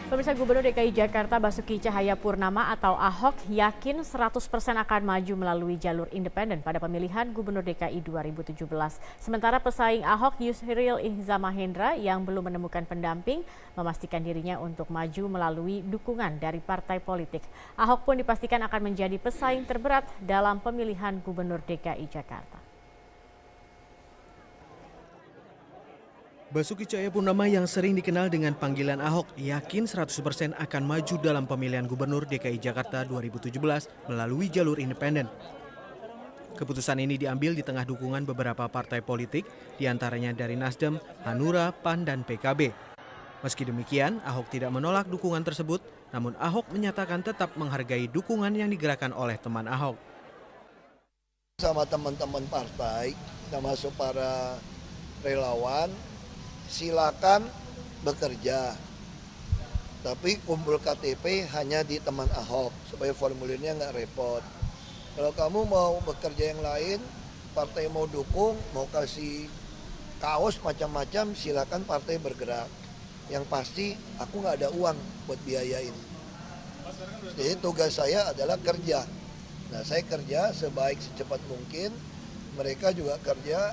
Pemirsa, Gubernur DKI Jakarta Basuki Cahayapurnama atau Ahok yakin 100% akan maju melalui jalur independen pada pemilihan Gubernur DKI 2017. Sementara pesaing Ahok Yusril Iza Mahendra yang belum menemukan pendamping memastikan dirinya untuk maju melalui dukungan dari partai politik. Ahok pun dipastikan akan menjadi pesaing terberat dalam pemilihan Gubernur DKI Jakarta. Basuki Cahayapurnama yang sering dikenal dengan panggilan Ahok yakin 100% akan maju dalam pemilihan Gubernur DKI Jakarta 2017 melalui jalur independen. Keputusan ini diambil di tengah dukungan beberapa partai politik, diantaranya dari Nasdem, Hanura, PAN, dan PKB. Meski demikian, Ahok tidak menolak dukungan tersebut, namun Ahok menyatakan tetap menghargai dukungan yang digerakkan oleh teman Ahok. Sama teman-teman partai, termasuk para relawan, silakan bekerja, tapi kumpul KTP hanya di teman Ahok supaya formulirnya nggak repot. Kalau kamu mau bekerja yang lain, partai mau dukung, mau kasih kaos macam-macam, silakan partai bergerak. Yang pasti aku nggak ada uang buat biayain. Jadi tugas saya adalah kerja. Nah, saya kerja sebaik secepat mungkin, mereka juga kerja.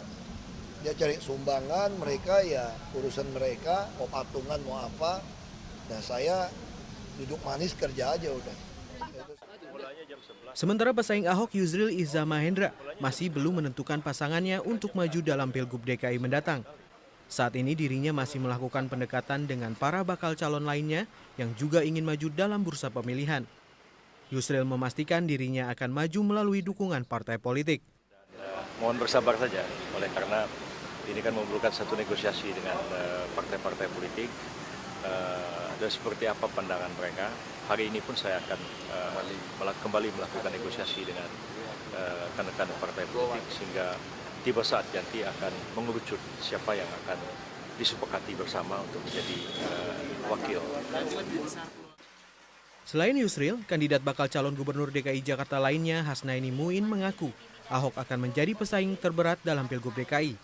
Dia cari sumbangan, mereka ya urusan mereka, mau patungan, mau apa. Nah, saya duduk manis kerja aja udah. Sementara pesaing Ahok Yusril Iza Mahendra masih belum menentukan pasangannya untuk maju dalam Pilgub DKI mendatang. Saat ini dirinya masih melakukan pendekatan dengan para bakal calon lainnya yang juga ingin maju dalam bursa pemilihan. Yusril memastikan dirinya akan maju melalui dukungan partai politik. Mohon bersabar saja, oleh karena ini kan memerlukan satu negosiasi dengan partai-partai politik dan seperti apa pandangan mereka. Hari ini pun saya akan kembali melakukan negosiasi dengan rekan-rekan partai politik sehingga tiba saat nanti akan mengerucut siapa yang akan disepakati bersama untuk menjadi wakil. Selain Yusril, kandidat bakal calon gubernur DKI Jakarta lainnya Hasnaini Muin mengaku Ahok akan menjadi pesaing terberat dalam Pilgub DKI.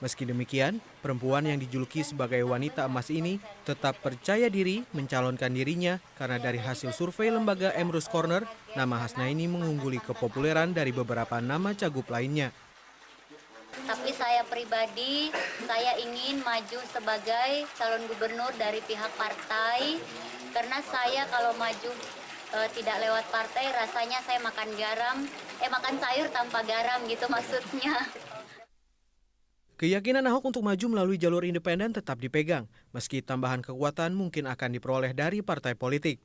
Meski demikian, perempuan yang dijuluki sebagai wanita emas ini tetap percaya diri mencalonkan dirinya karena dari hasil survei lembaga Emrus Corner, nama Hasnaini mengungguli kepopuleran dari beberapa nama cagup lainnya. Tapi saya pribadi, saya ingin maju sebagai calon gubernur dari pihak partai, karena saya kalau maju tidak lewat partai, rasanya saya makan sayur tanpa garam gitu maksudnya. Keyakinan Ahok untuk maju melalui jalur independen tetap dipegang, meski tambahan kekuatan mungkin akan diperoleh dari partai politik.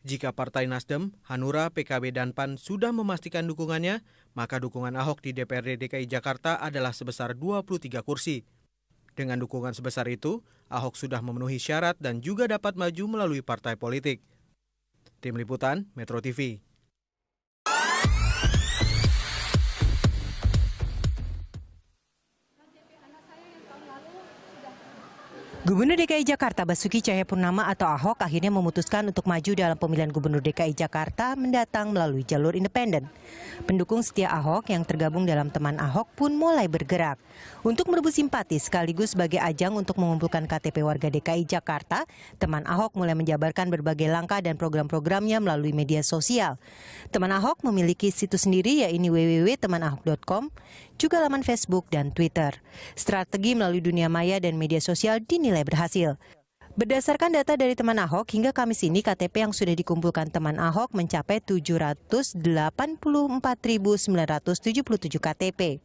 Jika Partai Nasdem, Hanura, PKB, dan PAN sudah memastikan dukungannya, maka dukungan Ahok di DPRD DKI Jakarta adalah sebesar 23 kursi. Dengan dukungan sebesar itu, Ahok sudah memenuhi syarat dan juga dapat maju melalui partai politik. Tim Liputan, Metro TV. Gubernur DKI Jakarta Basuki Cahayapurnama atau Ahok akhirnya memutuskan untuk maju dalam pemilihan Gubernur DKI Jakarta mendatang melalui jalur independen. Pendukung setia Ahok yang tergabung dalam teman Ahok pun mulai bergerak. Untuk merebut simpati sekaligus sebagai ajang untuk mengumpulkan KTP warga DKI Jakarta, teman Ahok mulai menjabarkan berbagai langkah dan program-programnya melalui media sosial. Teman Ahok memiliki situs sendiri yaitu www.temanahok.com, juga laman Facebook dan Twitter. Strategi melalui dunia maya dan media sosial dinilai berhasil. Berdasarkan data dari teman Ahok, hingga Kamis ini KTP yang sudah dikumpulkan teman Ahok mencapai 784.977 KTP.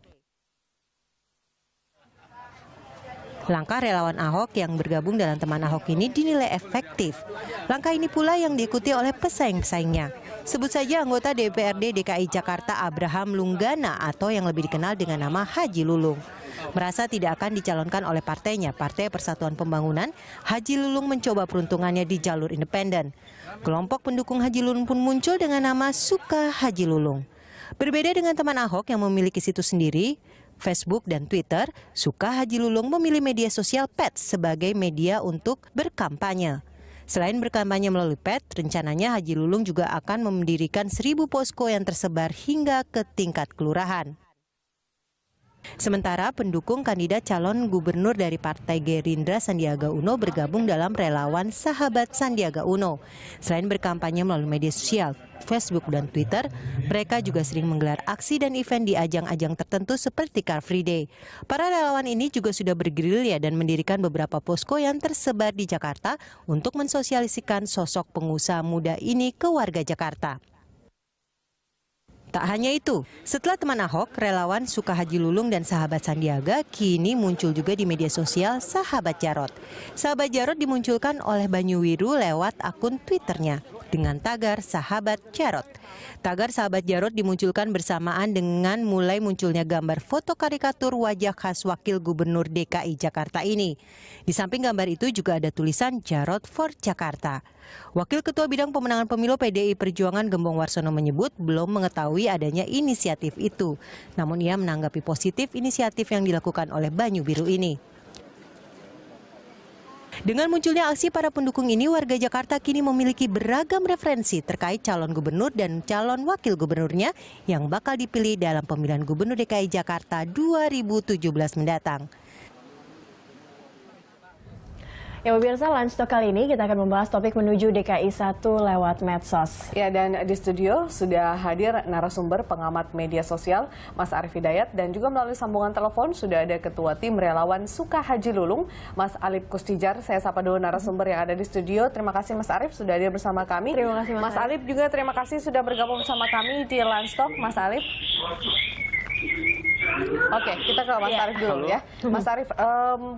Langkah relawan Ahok yang bergabung dalam teman Ahok ini dinilai efektif. Langkah ini pula yang diikuti oleh pesaing-pesaingnya. Sebut saja anggota DPRD DKI Jakarta Abraham Lunggana atau yang lebih dikenal dengan nama Haji Lulung. Merasa tidak akan dicalonkan oleh partainya, Partai Persatuan Pembangunan, Haji Lulung mencoba peruntungannya di jalur independen. Kelompok pendukung Haji Lulung pun muncul dengan nama Suka Haji Lulung. Berbeda dengan teman Ahok yang memiliki situs sendiri, Facebook dan Twitter, Suka Haji Lulung memilih media sosial PET sebagai media untuk berkampanye. Selain berkampanye melalui PET, rencananya Haji Lulung juga akan mendirikan 1.000 posko yang tersebar hingga ke tingkat kelurahan. Sementara pendukung kandidat calon gubernur dari Partai Gerindra Sandiaga Uno bergabung dalam relawan Sahabat Sandiaga Uno. Selain berkampanye melalui media sosial, Facebook dan Twitter, mereka juga sering menggelar aksi dan event di ajang-ajang tertentu seperti Car Free Day. Para relawan ini juga sudah bergerilya dan mendirikan beberapa posko yang tersebar di Jakarta untuk mensosialisikan sosok pengusaha muda ini ke warga Jakarta. Tak hanya itu, setelah teman Ahok, relawan Suka Haji Lulung dan sahabat Sandiaga kini muncul juga di media sosial Sahabat Jarot. Sahabat Jarot dimunculkan oleh Banyuwiru lewat akun Twitternya dengan tagar Sahabat Jarot. Tagar Sahabat Jarot dimunculkan bersamaan dengan mulai munculnya gambar foto karikatur wajah khas Wakil Gubernur DKI Jakarta ini. Di samping gambar itu juga ada tulisan Jarot for Jakarta. Wakil Ketua Bidang Pemenangan Pemilu PDI Perjuangan Gembong Warsono menyebut belum mengetahui adanya inisiatif itu. Namun ia menanggapi positif inisiatif yang dilakukan oleh Banyuwiru ini. Dengan munculnya aksi para pendukung ini, warga Jakarta kini memiliki beragam referensi terkait calon gubernur dan calon wakil gubernurnya yang bakal dipilih dalam pemilihan Gubernur DKI Jakarta 2017 mendatang. Ya pemirsa, Lunch Talk kali ini kita akan membahas topik menuju DKI 1 lewat medsos. Ya, dan di studio sudah hadir narasumber pengamat media sosial Mas Arief Hidayat, dan juga melalui sambungan telepon sudah ada Ketua Tim Relawan Suka Haji Lulung, Mas Alip Kustijar. Saya sapa dulu narasumber yang ada di studio. Terima kasih Mas Arief sudah hadir bersama kami. Terima kasih Mas Alip juga terima kasih sudah bergabung bersama kami di Lunch Talk. Mas Alip. Oke, kita ke Mas Arief dulu ya. Mas Arief,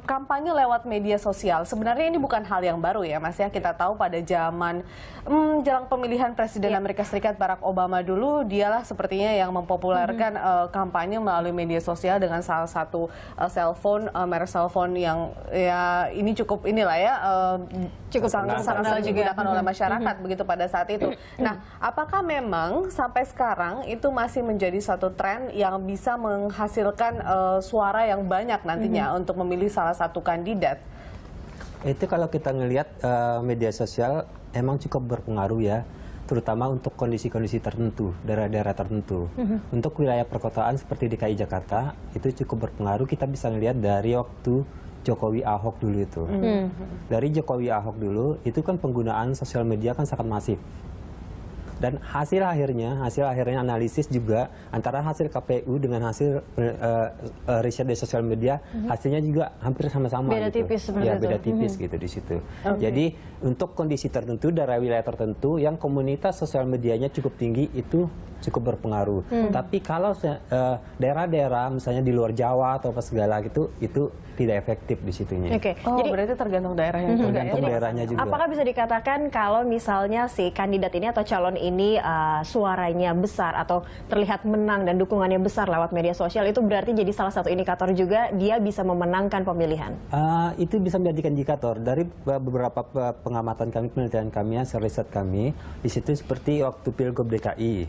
kampanye lewat media sosial sebenarnya ini bukan hal yang baru ya Mas ya. Kita tahu pada zaman jelang pemilihan Presiden Amerika Serikat Barack Obama dulu, dialah sepertinya yang mempopulerkan kampanye melalui media sosial dengan salah satu merek cellphone yang ya ini cukup inilah ya cukup sangat digunakan oleh masyarakat begitu pada saat itu. Nah, apakah memang sampai sekarang itu masih menjadi satu tren yang bisa menghasilkan suara yang banyak nantinya untuk memilih salah satu kandidat? Itu kalau kita ngelihat media sosial emang cukup berpengaruh ya, terutama untuk kondisi-kondisi tertentu, daerah-daerah tertentu. Untuk wilayah perkotaan seperti DKI Jakarta itu cukup berpengaruh. Kita bisa ngelihat dari waktu Jokowi Ahok dulu itu. Dari Jokowi Ahok dulu itu kan penggunaan sosial media kan sangat masif. Dan hasil akhirnya analisis juga antara hasil KPU dengan hasil riset di sosial media, hasilnya juga hampir sama-sama. Beda gitu. tipis seperti ya, itu. beda tipis gitu di situ. Jadi untuk kondisi tertentu, daerah wilayah tertentu yang komunitas sosial medianya cukup tinggi itu cukup berpengaruh. Tapi kalau daerah-daerah misalnya di luar Jawa atau apa segala gitu, itu tidak efektif di situnya. Jadi berarti tergantung daerahnya juga. Tergantung daerahnya juga. Apakah bisa dikatakan kalau misalnya si kandidat ini atau calon ini suaranya besar atau terlihat menang dan dukungannya besar lewat media sosial, itu berarti jadi salah satu indikator juga dia bisa memenangkan pemilihan? Itu bisa menjadi indikator. Dari beberapa pengamatan kami, penelitian kami, hasil riset kami, di situ seperti waktu Pilgub DKI,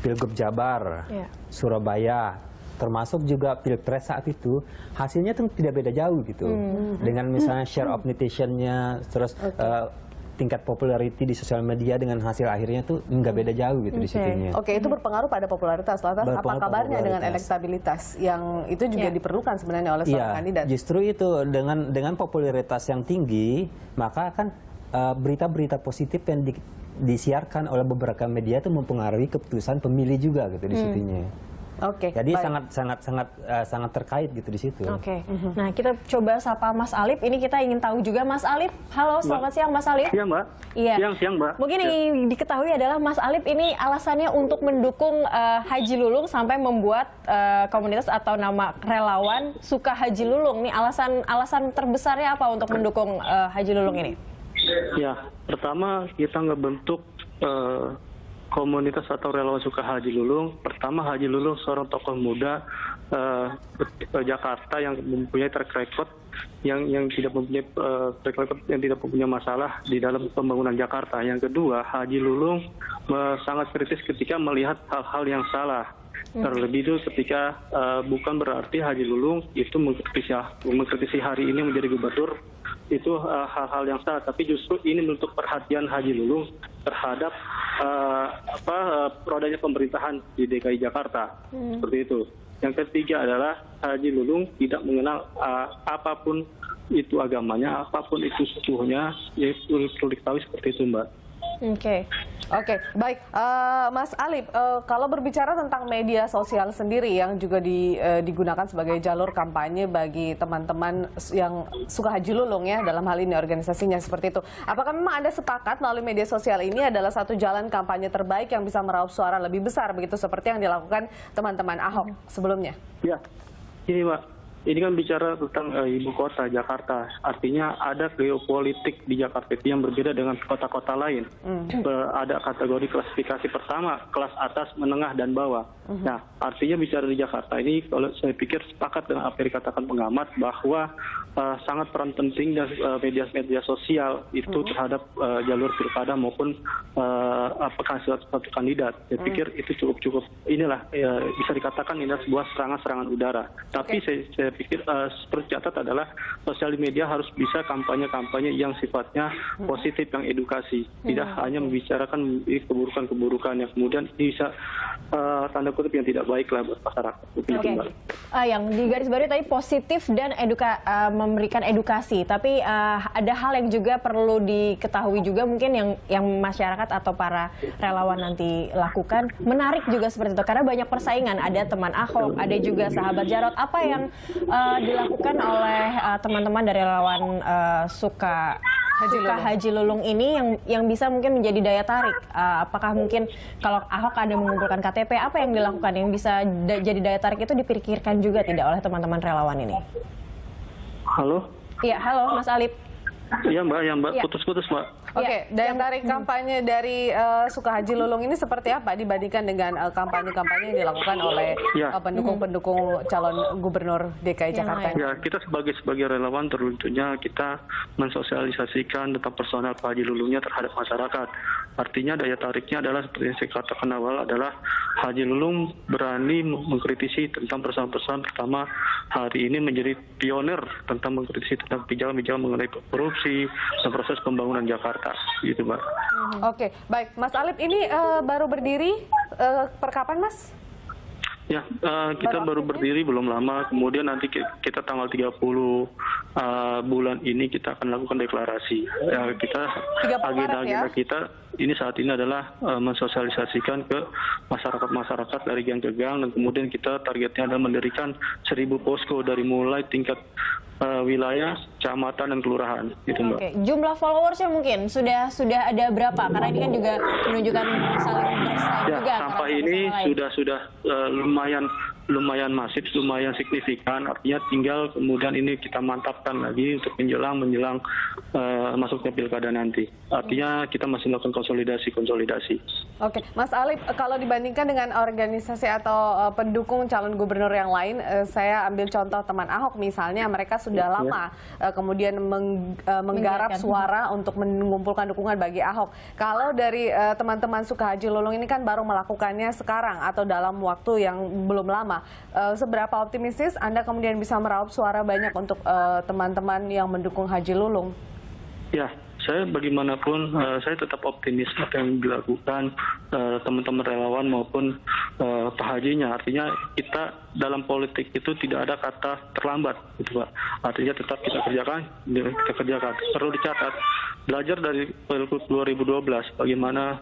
Pilgub Jabar, Surabaya, termasuk juga Pilpres saat itu, hasilnya tuh tidak beda jauh gitu. Dengan misalnya share of netizen-nya, terus tingkat popularity di sosial media dengan hasil akhirnya tuh nggak beda jauh gitu di situnya. Itu berpengaruh pada popularitas. Lantas apa kabarnya dengan elektabilitas yang itu juga diperlukan sebenarnya oleh seorang kandidat? Justru itu dengan popularitas yang tinggi, maka kan berita-berita positif yang disiarkan oleh beberapa media itu mempengaruhi keputusan pemilih juga gitu di situnya. Jadi sangat terkait gitu di situ. Nah, kita coba sapa Mas Alip. Ini kita ingin tahu juga Mas Alip. Halo, selamat siang Mas Alip. Iya Mbak. Iya. Siang Mbak. Mungkin yang diketahui adalah Mas Alip ini alasannya untuk mendukung Haji Lulung sampai membuat komunitas atau nama relawan Suka Haji Lulung. Nih alasan terbesarnya apa untuk mendukung Haji Lulung ini? Ya, pertama kita ngebentuk komunitas atau relawan Suka Haji Lulung. Pertama, Haji Lulung seorang tokoh muda Jakarta yang mempunyai track record yang tidak mempunyai yang tidak mempunyai masalah di dalam pembangunan Jakarta. Yang kedua, Haji Lulung sangat kritis ketika melihat hal-hal yang salah. Terlebih itu ketika bukan berarti Haji Lulung itu mengkritisi hari ini menjadi gubernur itu hal-hal yang salah, tapi justru ini untuk perhatian Haji Lulung terhadap rodanya pemerintahan di DKI Jakarta, seperti itu. Yang ketiga adalah Haji Lulung tidak mengenal apapun itu agamanya, apapun itu sukunya, ya perlu diketahui seperti itu, Mbak. Oke, baik, Mas Alip, kalau berbicara tentang media sosial sendiri yang juga digunakan sebagai jalur kampanye bagi teman-teman yang suka Haji Lulung ya, dalam hal ini organisasinya seperti itu. Apakah memang Anda sepakat melalui media sosial ini adalah satu jalan kampanye terbaik yang bisa meraup suara lebih besar begitu seperti yang dilakukan teman-teman Ahok sebelumnya? Ya, ini Mbak. Ini kan bicara tentang ibu kota Jakarta, artinya ada geopolitik di Jakarta itu yang berbeda dengan kota-kota lain. Ada kategori klasifikasi pertama, kelas atas, menengah, dan bawah. Nah, artinya bicara di Jakarta ini, kalau saya pikir sepakat dengan apa yang dikatakan pengamat bahwa sangat peran penting dan media sosial itu terhadap jalur pilkada maupun suatu kandidat. Saya pikir itu cukup inilah bisa dikatakan ini sebuah serangan udara. Tapi saya pikir seperti catat adalah sosial media harus bisa kampanye-kampanye yang sifatnya positif, yang edukasi, tidak hanya membicarakan keburukan-keburukan yang kemudian bisa tanda kutip yang tidak baik lah buat masyarakat. Yang digarisbawahi tadi positif dan memberikan edukasi, tapi ada hal yang juga perlu diketahui juga mungkin yang masyarakat atau para relawan nanti lakukan, menarik juga seperti itu karena banyak persaingan, ada teman Ahok, ada juga sahabat Jarot. Apa yang dilakukan oleh teman-teman dari relawan suka Haji Lulung ini yang bisa mungkin menjadi daya tarik? Apakah mungkin kalau Ahok ada mengumpulkan KTP, apa yang dilakukan yang bisa jadi daya tarik itu dipikirkan juga tidak oleh teman-teman relawan ini? Halo? Iya, halo Mas Alip. Iya Mbak, putus-putus Mbak. Oke, daya tarik kampanye dari suka Haji Lulung ini seperti apa dibandingkan dengan kampanye-kampanye yang dilakukan oleh pendukung-pendukung calon gubernur DKI Jakarta? Ya, kita sebagai relawan tentunya kita mensosialisasikan tentang personal Pak Haji Lulungnya terhadap masyarakat. Artinya daya tariknya adalah seperti yang saya katakan awal adalah Haji Lulung berani mengkritisi tentang persoalan-persoalan, pertama hari ini menjadi pionir tentang mengkritisi tentang pijakan-pijakan mengenai korupsi dan proses pembangunan Jakarta, gitu Mbak. Oke, baik, Mas Alip ini baru berdiri per kapan, Mas? Ya, kita baru berdiri belum lama, kemudian nanti kita tanggal 30 bulan ini kita akan lakukan deklarasi. Kita agenda kita ini saat ini adalah mensosialisasikan ke masyarakat dari gang ke gang, dan kemudian kita targetnya adalah mendirikan 1000 posko dari mulai tingkat wilayah, kecamatan, dan kelurahan. Gitu, Mbak. Oke. Jumlah followersnya mungkin sudah ada berapa? Karena ini kan juga menunjukkan saling bersaing juga. Sampai ini sudah lumayan masif, lumayan signifikan. Artinya tinggal kemudian ini kita mantapkan lagi untuk menjelang masuknya pilkada nanti. Artinya kita masih melakukan konsolidasi. Oke, Mas Alip, kalau dibandingkan dengan organisasi atau pendukung calon gubernur yang lain, saya ambil contoh teman Ahok misalnya, mereka sudah lama kemudian menggarap suara untuk mengumpulkan dukungan bagi Ahok. Kalau dari teman-teman suka Haji Lulung ini kan baru melakukannya sekarang atau dalam waktu yang belum lama. Seberapa optimistis Anda kemudian bisa meraup suara banyak untuk teman-teman yang mendukung Haji Lulung? Ya, saya bagaimanapun saya tetap optimis apa yang dilakukan teman-teman relawan maupun Pak Hajinya. Artinya kita dalam politik itu tidak ada kata terlambat, gitu Pak. Artinya tetap kita kerjakan. Perlu dicatat, belajar dari Pilgub 2012 bagaimana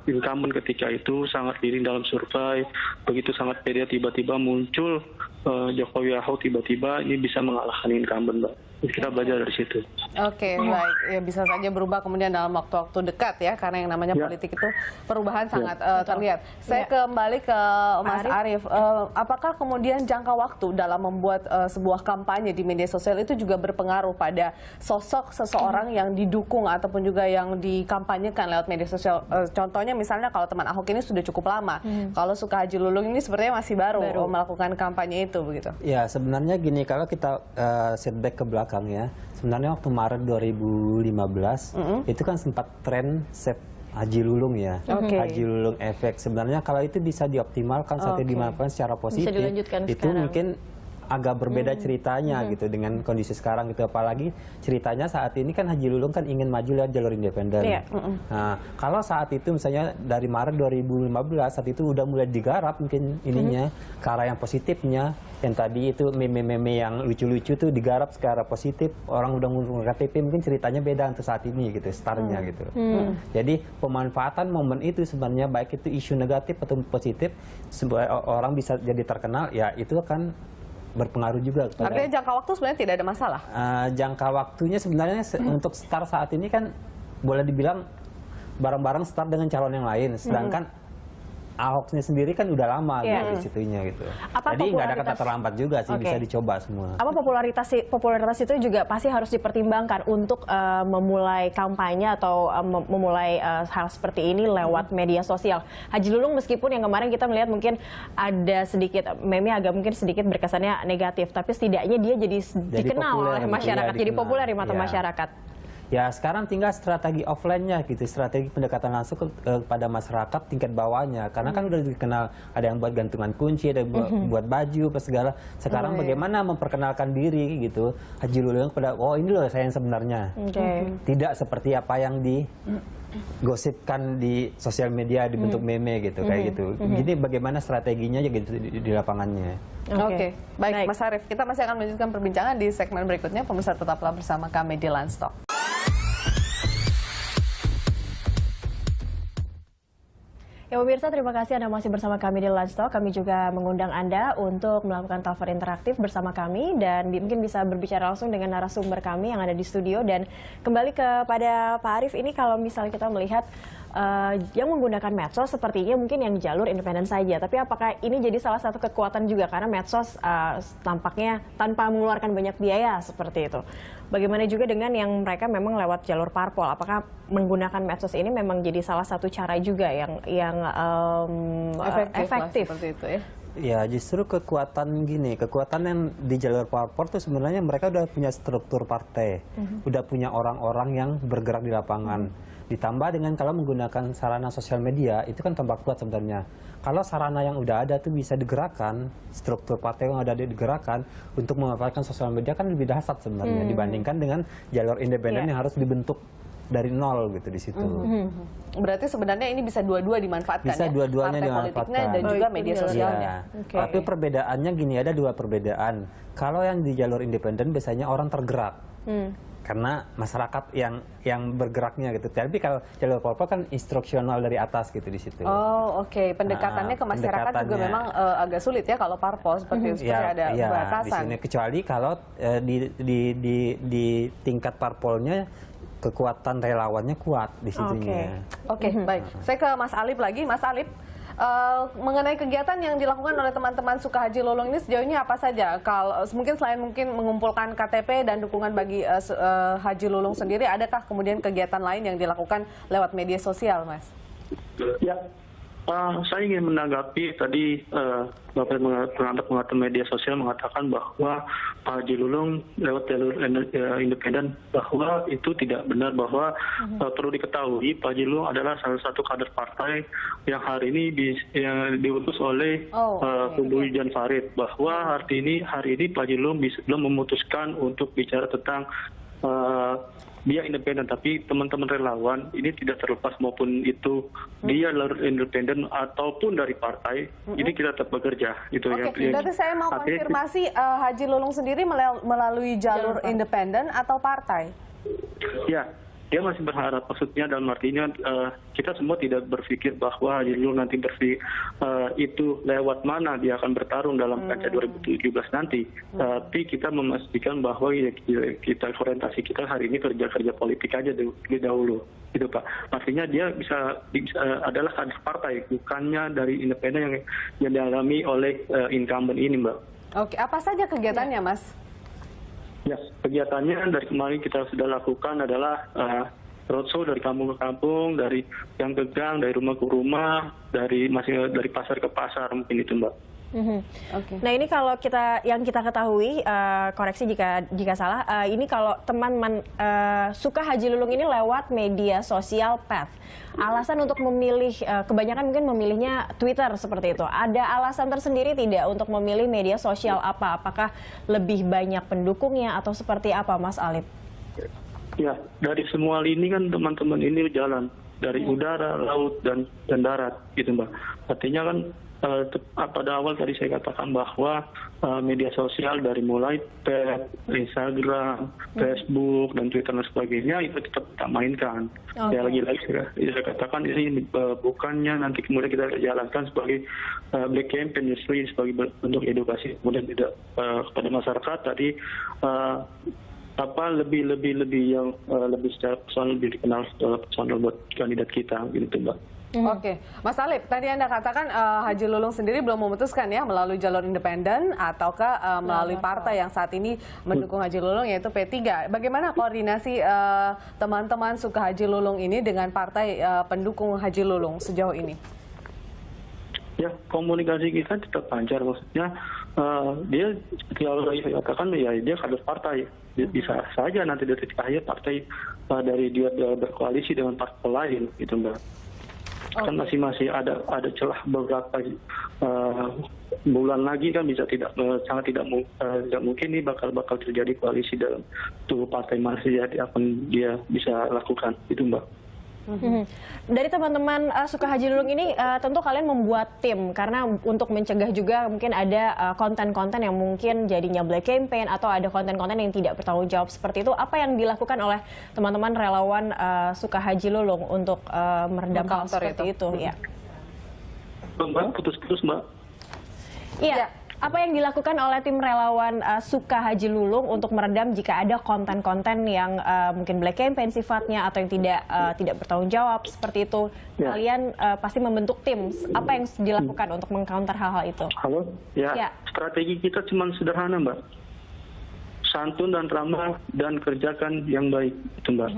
incumbent ketika itu sangat miring dalam survei, begitu sangat pede, tiba-tiba muncul Jokowi Ahok, tiba-tiba ini bisa mengalahkan incumbent, Mbak. Kita belajar dari situ. Oke, baik. Ya, bisa saja berubah kemudian dalam waktu-waktu dekat ya, karena yang namanya politik itu perubahan sangat terlihat. Saya kembali ke Mas Arief. Apakah kemudian jangka waktu dalam membuat sebuah kampanye di media sosial itu juga berpengaruh pada sosok seseorang yang didukung ataupun juga yang dikampanyekan lewat media sosial? Contohnya misalnya kalau teman Ahok ini sudah cukup lama, kalau suka Haji Lulung ini sepertinya masih baru melakukan kampanye itu, begitu? Ya, sebenarnya gini, kalau kita setback ke belakang ya, sebenarnya waktu Maret 2015 itu kan sempat tren Save Haji Lulung ya, Haji Lulung efek. Sebenarnya kalau itu bisa dioptimalkan, sampai dimanfaatkan secara positif, itu sekarang mungkin agak berbeda ceritanya gitu dengan kondisi sekarang gitu, apalagi ceritanya saat ini kan Haji Lulung kan ingin maju lewat jalur independen. Nah, kalau saat itu misalnya dari Maret 2015 saat itu udah mulai digarap mungkin ininya ke arah yang positifnya, yang tadi itu meme-meme yang lucu-lucu tuh digarap ke arah positif, orang udah ngurus KTP, mungkin ceritanya beda untuk saat ini gitu, startnya gitu. Jadi pemanfaatan momen itu sebenarnya baik itu isu negatif atau positif, supaya orang bisa jadi terkenal, ya itu akan berpengaruh juga. Artinya jangka waktu sebenarnya tidak ada masalah? Jangka waktunya sebenarnya untuk start saat ini kan boleh dibilang bareng-bareng start dengan calon yang lain, sedangkan Ahoknya sendiri kan udah lama gitu di situnya gitu. Jadi nggak ada kata terlambat juga sih, bisa dicoba semua. Apa popularitas itu juga pasti harus dipertimbangkan untuk memulai kampanye atau memulai hal seperti ini lewat media sosial. Haji Lulung meskipun yang kemarin kita melihat mungkin ada sedikit meme agak mungkin sedikit berkesannya negatif, tapi setidaknya dia jadi dikenal oleh masyarakat, jadi populer di mata masyarakat. Ya sekarang tinggal strategi offline-nya gitu, strategi pendekatan langsung kepada masyarakat tingkat bawahnya. Karena kan udah dikenal, ada yang buat gantungan kunci, ada yang buat baju, apa segala. Sekarang bagaimana memperkenalkan diri gitu, Haji Lulung kepada, oh ini loh saya yang sebenarnya. Tidak seperti apa yang digosipkan di sosial media, dibentuk meme gitu, kayak gitu. Jadi bagaimana strateginya gitu di lapangannya. Oke, baik Mas Arief, kita masih akan melanjutkan perbincangan di segmen berikutnya. Pemirsa tetaplah bersama kami di Landstalk. Ya pemirsa, terima kasih Anda masih bersama kami di Landstalk. Kami juga mengundang Anda untuk melakukan telepon interaktif bersama kami dan mungkin bisa berbicara langsung dengan narasumber kami yang ada di studio. Dan kembali kepada Pak Arief, ini kalau misalnya kita melihat yang menggunakan medsos sepertinya mungkin yang jalur independen saja. Tapi apakah ini jadi salah satu kekuatan juga karena medsos tampaknya tanpa mengeluarkan banyak biaya seperti itu. Bagaimana juga dengan yang mereka memang lewat jalur parpol? Apakah menggunakan medsos ini memang jadi salah satu cara juga yang efektif? Seperti itu ya. Ya justru kekuatan yang di jalur parpol itu sebenarnya mereka udah punya struktur partai, udah punya orang-orang yang bergerak di lapangan. Ditambah dengan kalau menggunakan sarana sosial media itu kan tambah kuat sebenarnya. Kalau sarana yang udah ada tuh bisa digerakkan, struktur partai yang ada digerakkan untuk memanfaatkan sosial media kan lebih dahsyat sebenarnya dibandingkan dengan jalur independen yang harus dibentuk dari nol gitu di situ. Berarti sebenarnya ini bisa dua-dua dimanfaatkan, bisa dua-duanya dimanfaatkan dan juga media sosialnya. Tapi perbedaannya gini, ada dua perbedaan. Kalau yang di jalur independen biasanya orang tergerak. Karena masyarakat yang bergeraknya gitu. Tapi kalau jalur parpol kan instruksional dari atas gitu di situ. Oh oke, pendekatannya ke masyarakat juga memang agak sulit ya kalau parpol seperti ada batasan. Di sini, kecuali kalau di tingkat parpolnya kekuatan relawannya kuat di situnya. Oke, baik. Saya ke Mas Alip lagi, Mas Alip. Mengenai kegiatan yang dilakukan oleh teman-teman Suka Haji Lulung ini sejauh ini apa saja? Kalau mungkin selain mengumpulkan KTP dan dukungan bagi Haji Lulung sendiri, adakah kemudian kegiatan lain yang dilakukan lewat media sosial, Mas? Ya, saya ingin menanggapi tadi Bapak pengamat media sosial mengatakan bahwa Pak Haji Lulung lewat jalur independen, bahwa itu tidak benar, bahwa perlu diketahui Pak Haji Lulung adalah salah satu kader partai yang hari ini diutus oleh kubu Jan Farid, bahwa hari ini Pak Haji Lulung belum memutuskan untuk bicara tentang dia independen, tapi teman-teman relawan ini tidak terlepas maupun itu dia jalur independen ataupun dari partai, ini kita tetap bekerja. Itu berarti saya mau konfirmasi, Haji Lulung sendiri melalui jalur independen atau partai? Ya, dia masih berharap, maksudnya dalam artinya kita semua tidak berpikir bahwa Haji Lulung nanti itu lewat mana dia akan bertarung dalam kancah 2017 nanti. Tapi kita memastikan bahwa kita orientasi kita hari ini kerja politik aja dahulu, gitu Pak. Artinya dia bisa adalah kader partai, bukannya dari independen yang dialami oleh incumbent ini, Mbak. Oke, apa saja kegiatannya, Mas? Ya, kegiatannya dari kemarin kita sudah lakukan adalah roadshow dari kampung ke kampung, dari yang ke gang, dari rumah ke rumah, dari pasar ke pasar, mungkin itu Mbak. Nah ini kalau yang kita ketahui, koreksi jika salah, ini kalau teman-teman suka Haji Lulung ini lewat media sosial Path. Alasan untuk memilih, kebanyakan mungkin memilihnya Twitter seperti itu. Ada alasan tersendiri tidak untuk memilih media sosial apa? Apakah lebih banyak pendukungnya atau seperti apa, Mas Alip? Ya, dari semua lini kan teman-teman ini jalan dari udara, laut dan darat, gitu Mbak. Artinya kan pada awal tadi saya katakan bahwa media sosial dari mulai Instagram, Facebook, dan Twitter dan sebagainya itu tetap kita mainkan. Ya lagi-lagi saya katakan ini bukannya nanti kemudian kita jalankan sebagai black campaign, justru sebagai bentuk edukasi kemudian tidak kepada masyarakat tadi lebih yang lebih secara personal, lebih dikenal personal buat kandidat kita gitu Mbak. Oke, Mas Alip, tadi Anda katakan Haji Lulung sendiri belum memutuskan ya melalui jalur independen ataukah melalui partai yang saat ini mendukung Haji Lulung yaitu P3. Bagaimana koordinasi teman-teman suka Haji Lulung ini dengan partai pendukung Haji Lulung sejauh ini? Ya, komunikasi kita tetap lancar, maksudnya dia kalau saya katakan ya dia kader partai, bisa saja nanti dari akhir partai dari dia berkoalisi dengan partai lain gitu Mbak. Kan masih ada celah beberapa bulan lagi kan bisa sangat tidak mungkin nih bakal terjadi koalisi dalam tubuh partai masih akan dia bisa lakukan itu Mbak. Dari teman-teman suka Haji Lulung ini tentu kalian membuat tim karena untuk mencegah juga mungkin ada konten-konten yang mungkin jadinya black campaign atau ada konten-konten yang tidak bertanggung jawab seperti itu. Apa yang dilakukan oleh teman-teman relawan suka Haji Lulung untuk meredam hal seperti itu? Ya. Mbak, putus-putus Mbak. Iya. Apa yang dilakukan oleh tim relawan suka Haji Lulung untuk meredam jika ada konten-konten yang mungkin black campaign sifatnya atau yang tidak bertanggung jawab seperti itu? Ya. Kalian pasti membentuk tim. Apa yang dilakukan untuk mengcounter hal-hal itu? Halo, ya. Strategi kita cuma sederhana Mbak. Santun dan ramah dan kerjakan yang baik, gitu Mbak.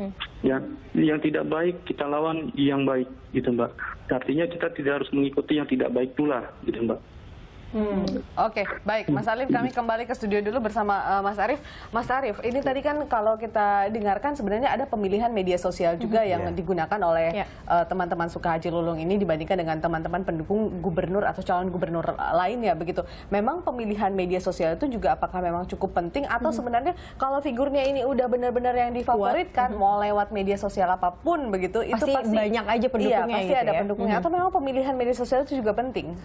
Ya, yang tidak baik kita lawan yang baik, gitu Mbak. Artinya kita tidak harus mengikuti yang tidak baik pula, gitu Mbak. Oke, baik Mas Alip, kami kembali ke studio dulu bersama Mas Arief. Mas Arief, ini tadi kan kalau kita dengarkan sebenarnya ada pemilihan media sosial juga yang digunakan oleh teman-teman suka Haji Lulung ini dibandingkan dengan teman-teman pendukung gubernur atau calon gubernur lainnya begitu. Memang pemilihan media sosial itu juga apakah memang cukup penting atau sebenarnya kalau figurnya ini udah benar-benar yang difavoritkan mau lewat media sosial apapun begitu itu pasti banyak aja pendukungnya. Iya, pasti ada pendukungnya. Atau memang pemilihan media sosial itu juga penting?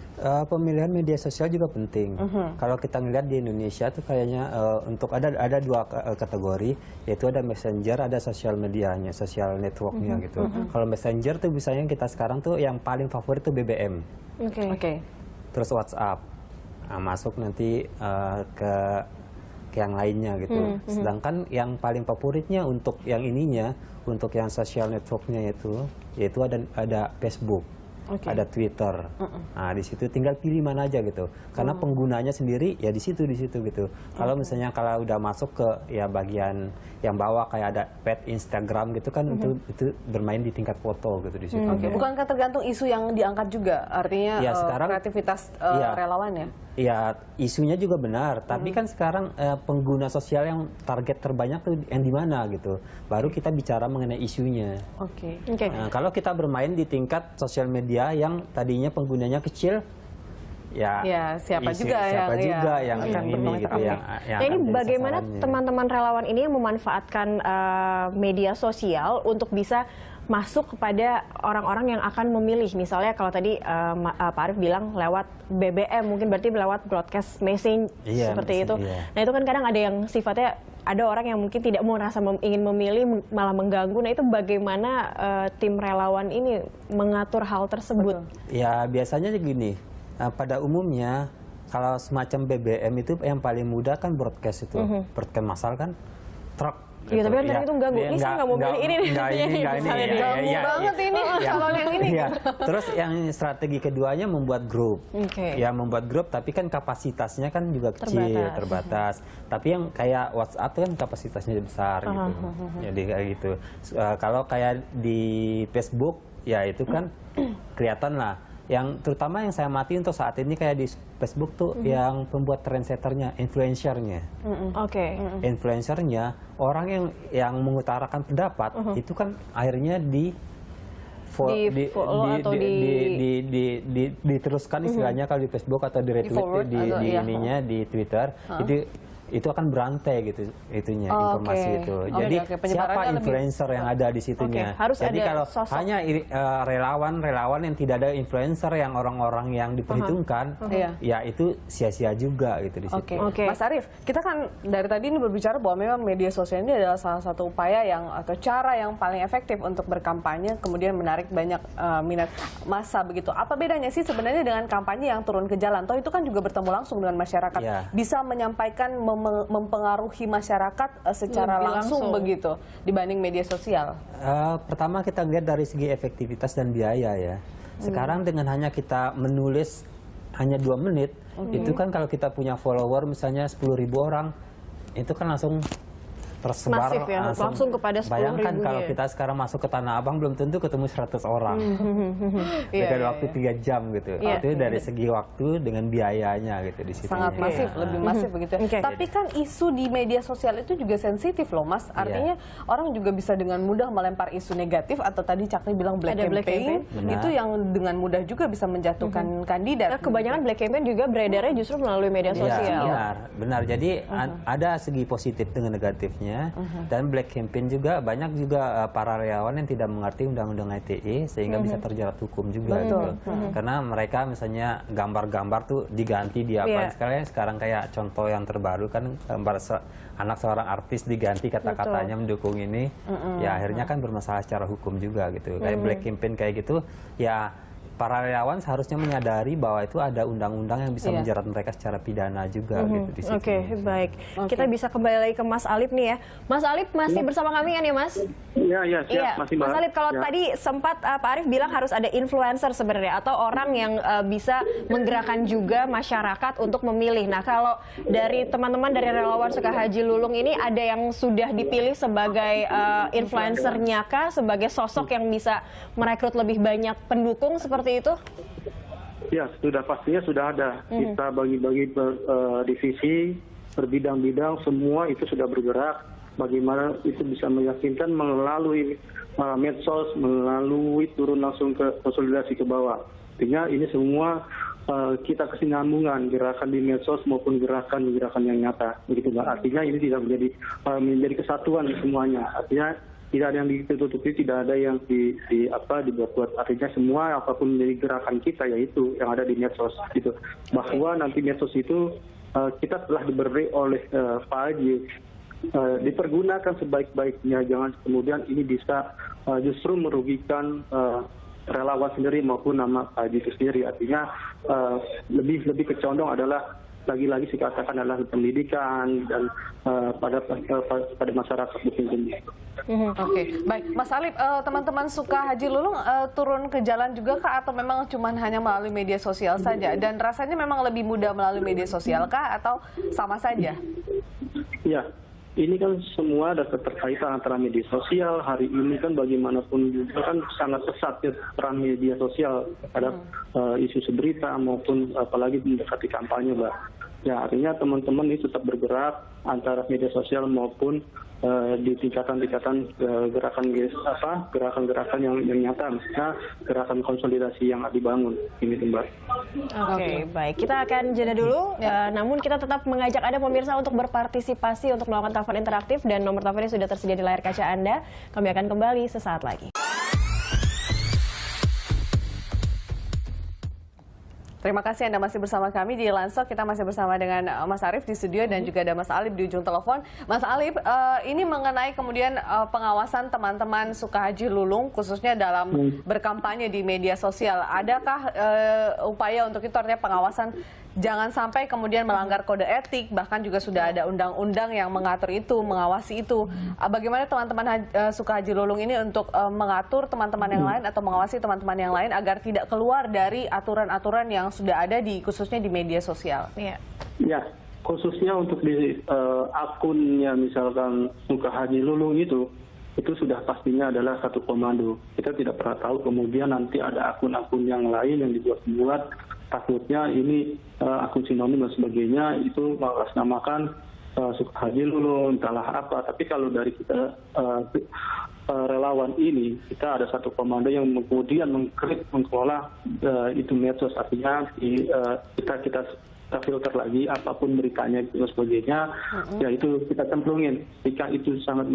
Pemilihan media sosial juga penting. Kalau kita ngelihat di Indonesia tuh kayaknya untuk ada dua kategori, yaitu ada messenger, ada sosial medianya, sosial networknya gitu. Kalau messenger tuh misalnya kita sekarang tuh yang paling favorit tuh BBM. Terus WhatsApp. Nah, masuk nanti ke yang lainnya gitu. Sedangkan yang paling favoritnya untuk yang ininya, untuk yang sosial networknya yaitu ada Facebook. Ada Twitter. Nah, di situ tinggal pilih mana aja gitu. Karena penggunanya sendiri ya di situ gitu. Kalau misalnya kalau udah masuk ke ya bagian yang bawah kayak ada pet Instagram gitu kan itu bermain di tingkat foto gitu di situ. Bukankah tergantung isu yang diangkat juga? Artinya ya, sekarang, kreativitas relawan ya? Ya, isunya juga benar, tapi kan sekarang pengguna sosial yang target terbanyak tuh yang di mana gitu. Baru kita bicara mengenai isunya. Nah, kalau kita bermain di tingkat sosial media yang tadinya penggunanya kecil, ya siapa juga yang akan ini gitu yang nah, ini bagaimana teman-teman relawan ini yang memanfaatkan media sosial untuk bisa masuk kepada orang-orang yang akan memilih. Misalnya kalau tadi Pak Arief bilang lewat BBM, mungkin berarti lewat broadcast message seperti itu. Nah itu kan kadang ada yang sifatnya, ada orang yang mungkin tidak mau merasa ingin memilih malah mengganggu. Nah itu bagaimana tim relawan ini mengatur hal tersebut? Ya biasanya gini, pada umumnya kalau semacam BBM itu yang paling mudah kan broadcast itu. Broadcast massal kan truk. Iya, tapi kan itu ganggu. Ini saya nggak mau pilih ini. Ganggu banget ini calon yang ini. Terus yang strategi keduanya membuat grup. Ya membuat grup, tapi kan kapasitasnya kan juga kecil, terbatas. Tapi yang kayak WhatsApp kan kapasitasnya besar gitu. Jadi kayak gitu. Kalau kayak di Facebook, ya itu kan kelihatan lah. yang terutama yang saya amati untuk saat ini kayak di Facebook tuh yang pembuat trendsetternya, influencernya. Influencernya orang yang mengutarakan pendapat itu kan akhirnya diteruskan istilahnya kalau di Facebook atau di retweet di Twitter. Itu akan berantai gitu informasi itu. Jadi siapa influencer yang ada di situnya? Jadi kalau hanya relawan yang tidak ada influencer yang orang-orang yang diperhitungkan, ya itu sia-sia juga gitu di situ. Mas Arief, kita kan dari tadi ini berbicara bahwa memang media sosial ini adalah salah satu upaya atau cara yang paling efektif untuk berkampanye, kemudian menarik banyak minat massa begitu. Apa bedanya sih sebenarnya dengan kampanye yang turun ke jalan? Toh itu kan juga bertemu langsung dengan masyarakat, bisa menyampaikan mempengaruhi masyarakat secara langsung begitu dibanding media sosial? Pertama kita lihat dari segi efektivitas dan biaya ya. Sekarang dengan hanya kita menulis hanya 2 menit, itu kan kalau kita punya follower misalnya 10.000 orang, itu kan langsung tersebar. Masif ya, langsung kepada 10.000. Bayangkan kalau kita sekarang masuk ke Tanah Abang belum tentu ketemu 100 orang. Dengan waktu 3 jam gitu. Itu dari segi waktu dengan biayanya gitu di situ. Sangat masif, lebih masif begitu. Tapi kan isu di media sosial itu juga sensitif loh Mas. Artinya orang juga bisa dengan mudah melempar isu negatif atau tadi Cakri bilang black campaign. Itu yang dengan mudah juga bisa menjatuhkan kandidat. Kebanyakan black campaign juga beredarnya justru melalui media sosial. Benar. Jadi ada segi positif dengan negatifnya. Dan black campaign juga banyak juga para relawan yang tidak mengerti undang-undang ITE sehingga bisa terjerat hukum juga gitu. Karena mereka misalnya gambar-gambar tuh diganti di apa sekarang kayak contoh yang terbaru kan gambar anak seorang artis diganti kata-katanya mendukung ini, ya akhirnya kan bermasalah secara hukum juga gitu. Kayak black campaign kayak gitu ya. Para relawan seharusnya menyadari bahwa itu ada undang-undang yang bisa menjerat mereka secara pidana juga gitu di situ. Baik. Kita bisa kembali lagi ke Mas Alip nih ya. Mas Alip masih bersama kami kan ya Mas? Iya, siap. Masih Mas Alip, kalau tadi sempat Pak Arief bilang harus ada influencer sebenarnya atau orang yang bisa menggerakkan juga masyarakat untuk memilih. Nah, kalau dari teman-teman dari relawan Sukahaji Lulung ini ada yang sudah dipilih sebagai influencernya kah, sebagai sosok yang bisa merekrut lebih banyak pendukung seperti itu? Ya, pastinya sudah ada. Kita bagi-bagi divisi, berbidang-bidang, semua itu sudah bergerak. Bagaimana itu bisa meyakinkan melalui medsos, melalui turun langsung ke konsolidasi ke bawah. Artinya ini semua kita kesinambungan gerakan di medsos maupun gerakan-gerakan yang nyata. Begitu, Mbak. Artinya ini tidak menjadi kesatuan semuanya. Artinya tidak ada yang ditutupi, tidak ada yang dibuat-buat. Artinya semua apapun menjadi gerakan kita yaitu yang ada di medsos gitu. Bahwa nanti medsos itu kita telah diberi oleh Pak Haji dipergunakan sebaik-baiknya, jangan kemudian ini bisa justru merugikan relawan sendiri maupun nama Pak Haji itu sendiri. Artinya lebih kecondong adalah lagi-lagi dikatakan adalah pendidikan dan pada masyarakat mungkin. Baik, Mas Alip, teman-teman Sukahaji Lulung turun ke jalan juga kah atau memang cuma hanya melalui media sosial saja? Dan rasanya memang lebih mudah melalui media sosial kah atau sama saja? Ya, ini kan semua ada keterkaitan antara media sosial. Hari ini kan bagaimanapun juga kan sangat pesat ya peran media sosial pada isu berita maupun apalagi mendekati kampanye, Mbak. Ya, artinya teman-teman ini tetap bergerak antara media sosial maupun di tingkatan-tingkatan gerakan-gerakan yang nyata, misalnya gerakan konsolidasi yang dibangun ini, Mbak. Baik, kita akan jeda dulu. Namun kita tetap mengajak Anda pemirsa untuk berpartisipasi untuk melakukan telepon interaktif dan nomor teleponnya sudah tersedia di layar kaca Anda. Kami akan kembali sesaat lagi. Terima kasih Anda masih bersama kami di Lansok. Kita masih bersama dengan Mas Arief di studio dan juga ada Mas Alip di ujung telepon. Mas Alip, ini mengenai kemudian pengawasan teman-teman Sukahaji Lulung khususnya dalam berkampanye di media sosial. Adakah upaya untuk itu, artinya pengawasan jangan sampai kemudian melanggar kode etik, bahkan juga sudah ada undang-undang yang mengatur itu, mengawasi itu. Bagaimana teman-teman Sukahaji Lulung ini untuk mengatur teman-teman yang lain atau mengawasi teman-teman yang lain agar tidak keluar dari aturan-aturan yang sudah ada khususnya di media sosial? Ya, khususnya untuk di akunnya misalkan Sukahaji Lulung itu itu sudah pastinya adalah satu komando. Kita tidak pernah tahu kemudian nanti ada akun-akun yang lain yang dibuat-buat, takutnya ini akun sinonim dan sebagainya, itu mengatasnamakan Suka Haji Lulung, entahlah apa. Tapi kalau dari kita relawan ini, kita ada satu komando yang kemudian mengelola itu medsos, artinya kita filter lagi apapun beritanya dan sebagainya, ya itu kita cemplungin. Jika itu sangat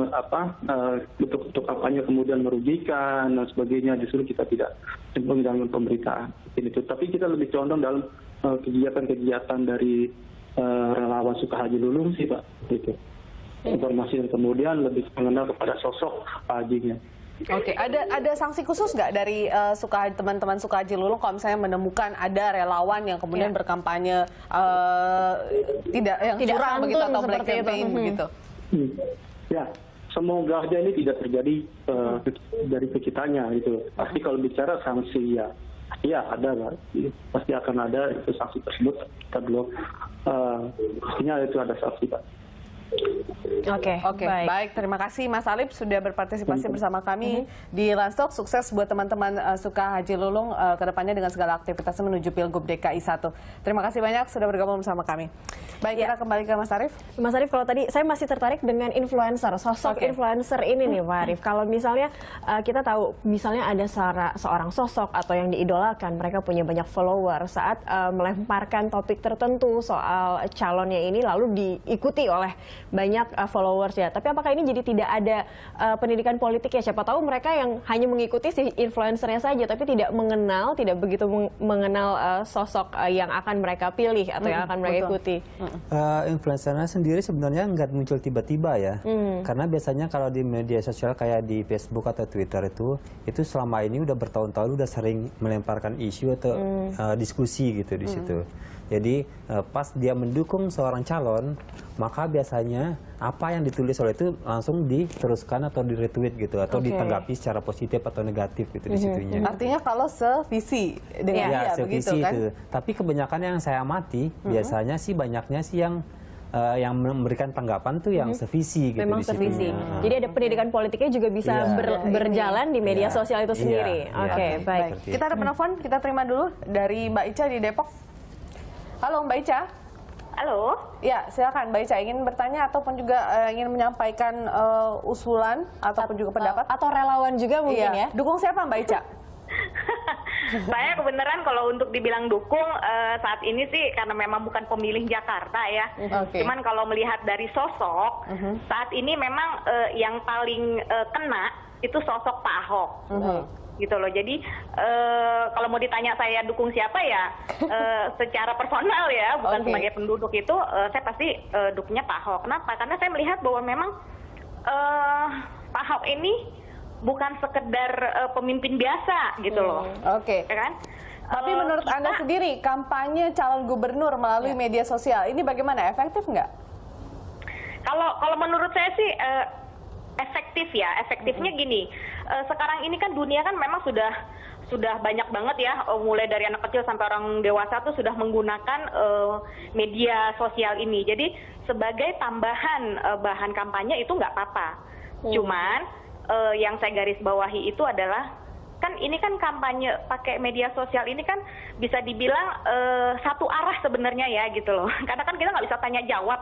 untuk kampanye kemudian merugikan dan sebagainya, justru kita tidak cemplungin dalam pemberitaan. Itu. Tapi kita lebih condong dalam kegiatan-kegiatan dari relawan Suka Haji Lulung sih Pak, gitu. Informasi yang kemudian lebih mengenal kepada sosok Hajinya. Oke, ada sanksi khusus nggak dari teman-teman Suka Haji Lulung kalau misalnya menemukan ada relawan yang kemudian berkampanye tidak curang begitu atau black campaign begitu? Ya, semoga aja ini tidak terjadi dari kitanya gitu. Pasti kalau bicara sanksi ya ada Pak. Pasti akan ada itu sanksi tersebut. Kita belum pastinya itu ada sanksi Pak. Oke, baik. Terima kasih Mas Alip sudah berpartisipasi bersama kami di Lunch Talk. Sukses buat teman-teman Suka Haji Lulung ke depannya dengan segala aktivitasnya menuju Pilgub DKI 1. Terima kasih banyak sudah bergabung bersama kami. Baik, kita kembali ke Mas Arief. Mas Arief, kalau tadi saya masih tertarik dengan influencer, sosok influencer ini nih Pak Arief. Kalau misalnya kita tahu misalnya ada seorang sosok atau yang diidolakan, mereka punya banyak follower, saat melemparkan topik tertentu soal calonnya ini lalu diikuti oleh banyak followers ya. Tapi apakah ini jadi tidak ada pendidikan politik ya? Siapa tahu mereka yang hanya mengikuti si influencernya saja, tapi tidak begitu mengenal sosok yang akan mereka pilih atau yang akan mereka ikuti. Influencernya sendiri sebenarnya nggak muncul tiba-tiba ya. Karena biasanya kalau di media sosial kayak di Facebook atau Twitter itu selama ini udah bertahun-tahun udah sering melemparkan isu atau diskusi gitu di situ. Jadi pas dia mendukung seorang calon, maka biasanya apa yang ditulis oleh itu langsung diteruskan atau di-retweet gitu, atau ditanggapi secara positif atau negatif gitu di situnya. Artinya kalau sevisi dengan dia begitu kan? Itu. Tapi kebanyakan yang saya amati biasanya sih banyaknya sih yang memberikan tanggapan tuh yang sevisi gitu. Memang di sevisi. Jadi ada pendidikan politiknya juga bisa berjalan di media sosial itu sendiri. Oke, baik. Kita ada penelpon, kita terima dulu dari Mbak Ica di Depok. Halo Mbak Ica. Halo. Ya, silakan Mbak Ica, ingin bertanya ataupun juga ingin menyampaikan usulan ataupun juga pendapat atau relawan juga mungkin ya. Dukung siapa Mbak Ica? Saya kebenaran kalau untuk dibilang dukung saat ini sih karena memang bukan pemilih Jakarta ya. Cuman kalau melihat dari sosok saat ini memang yang paling kena itu sosok Pak Ahok. Gitu loh. Jadi kalau mau ditanya saya dukung siapa ya secara personal ya, bukan sebagai penduduk itu saya pasti dukungnya Pak Ahok. Kenapa? Karena saya melihat bahwa memang Pak Ahok ini bukan sekedar pemimpin biasa gitu loh. Ya kan? Tapi menurut Anda sendiri kampanye calon gubernur melalui media sosial ini bagaimana? Efektif nggak? Kalau menurut saya sih efektif ya. Efektifnya gini. Sekarang ini kan dunia kan memang sudah banyak banget ya, mulai dari anak kecil sampai orang dewasa tuh sudah menggunakan media sosial ini. Jadi sebagai tambahan bahan kampanye itu nggak apa-apa. Cuman yang saya garis bawahi itu adalah kan ini kan kampanye pakai media sosial ini kan bisa dibilang satu arah sebenarnya ya gitu loh. Karena kan kita nggak bisa tanya jawab,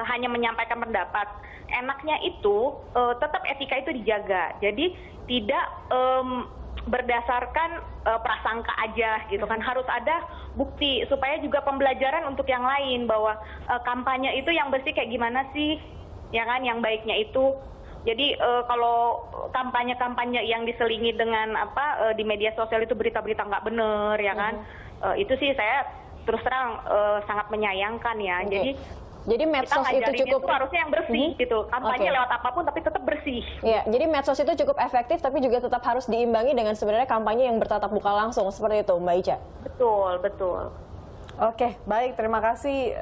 hanya menyampaikan pendapat. Enaknya itu tetap etika itu dijaga. Jadi tidak berdasarkan prasangka aja gitu kan, harus ada bukti supaya juga pembelajaran untuk yang lain bahwa kampanye itu yang bersih kayak gimana sih, ya kan, yang baiknya itu. Jadi kalau kampanye-kampanye yang diselingi dengan di media sosial itu berita-berita nggak benar ya kan, itu sih saya terus terang sangat menyayangkan ya. Jadi medsos itu cukup harusnya yang bersih gitu, kampanye lewat apapun tapi tetap bersih. Ya, jadi medsos itu cukup efektif tapi juga tetap harus diimbangi dengan sebenarnya kampanye yang bertatap muka langsung seperti itu Mbak Ica. Betul. Oke, baik. Terima kasih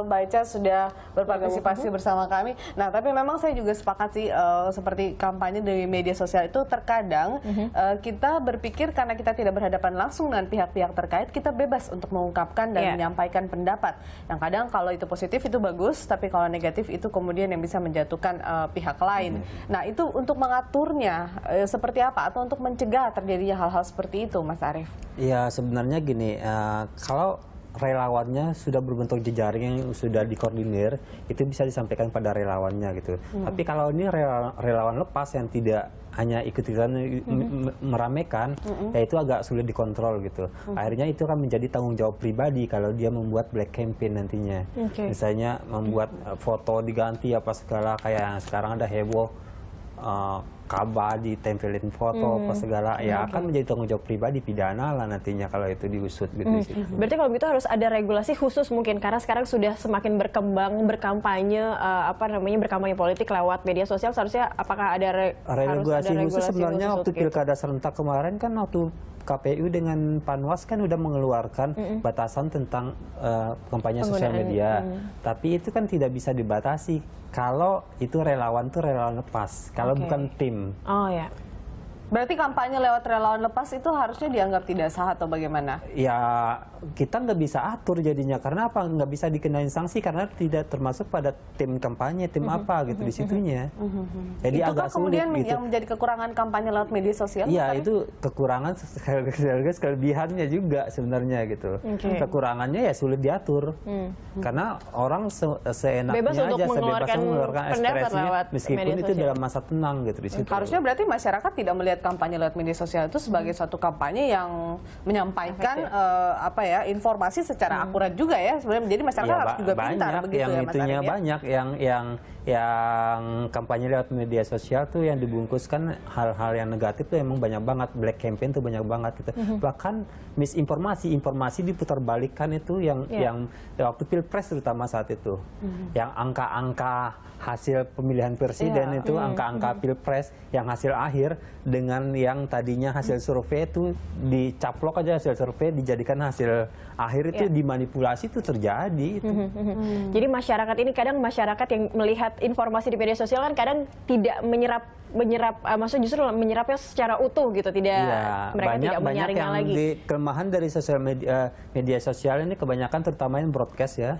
Mbak Echa sudah berpartisipasi bersama kami. Nah, tapi memang saya juga sepakat sih seperti kampanye dari media sosial itu terkadang kita berpikir karena kita tidak berhadapan langsung dengan pihak-pihak terkait, kita bebas untuk mengungkapkan dan menyampaikan pendapat. Yang kadang kalau itu positif itu bagus, tapi kalau negatif itu kemudian yang bisa menjatuhkan pihak lain. Nah, itu untuk mengaturnya seperti apa atau untuk mencegah terjadinya hal-hal seperti itu, Mas Arief? Ya, sebenarnya gini, kalau relawannya sudah berbentuk jejaring yang sudah dikoordinir, itu bisa disampaikan pada relawannya gitu. Tapi kalau ini relawan lepas yang tidak hanya ikut-ikutan meramaikan, ya itu agak sulit dikontrol gitu. Akhirnya itu kan menjadi tanggung jawab pribadi kalau dia membuat black campaign nantinya. Misalnya membuat foto diganti apa segala, kayak yang sekarang ada heboh Ka'bah ditempelin foto apa segala, ya akan menjadi tanggung jawab pribadi, pidana lah nantinya kalau itu diusut gitu. Berarti kalau gitu harus ada regulasi khusus mungkin, karena sekarang sudah semakin berkembang berkampanye berkampanye politik lewat media sosial, seharusnya apakah ada regulasi khusus? Sebenarnya waktu gitu? Pilkada serentak kemarin kan waktu KPU dengan Panwas kan udah mengeluarkan batasan tentang kampanye sosial media. Tapi itu kan tidak bisa dibatasi kalau itu relawan tuh relawan lepas, kalau bukan tim. Oh ya. Berarti kampanye lewat relawan lepas itu harusnya dianggap tidak sah atau bagaimana? Ya, kita nggak bisa atur jadinya. Karena apa? Nggak bisa dikenain sanksi karena tidak termasuk pada tim kampanye, tim apa gitu di situnya. Jadi itu agak kemudian sulit gitu. Yang menjadi kekurangan kampanye lewat media sosial? Iya, itu kekurangan sekaligus kelebihannya juga sebenarnya gitu. Kekurangannya ya sulit diatur. Karena orang seenaknya bebas aja sebebas mengeluarkan ekspresinya meskipun itu dalam masa tenang gitu di situ. Harusnya berarti masyarakat tidak melihat kampanye lewat media sosial itu sebagai satu kampanye yang menyampaikan informasi secara akurat juga ya sebenarnya. Jadi masyarakat harus juga pintar begitu yang ya Mas Arief, banyak yang kampanye lewat media sosial tuh yang dibungkuskan hal-hal yang negatif tuh emang banyak banget, black campaign tuh banyak banget gitu. Bahkan informasi diputarbalikkan itu yang waktu Pilpres terutama saat itu. Yang angka-angka hasil pemilihan presiden itu angka-angka Pilpres yang hasil akhir dengan yang tadinya hasil survei itu dicaplok aja hasil survei dijadikan hasil akhir itu dimanipulasi itu terjadi itu. Jadi masyarakat ini kadang masyarakat yang melihat informasi di media sosial kan kadang tidak menyerap maksudnya justru menyerapnya secara utuh gitu, mereka tidak menyaringnya lagi. Kelemahan dari media sosial ini kebanyakan terutama yang broadcast ya,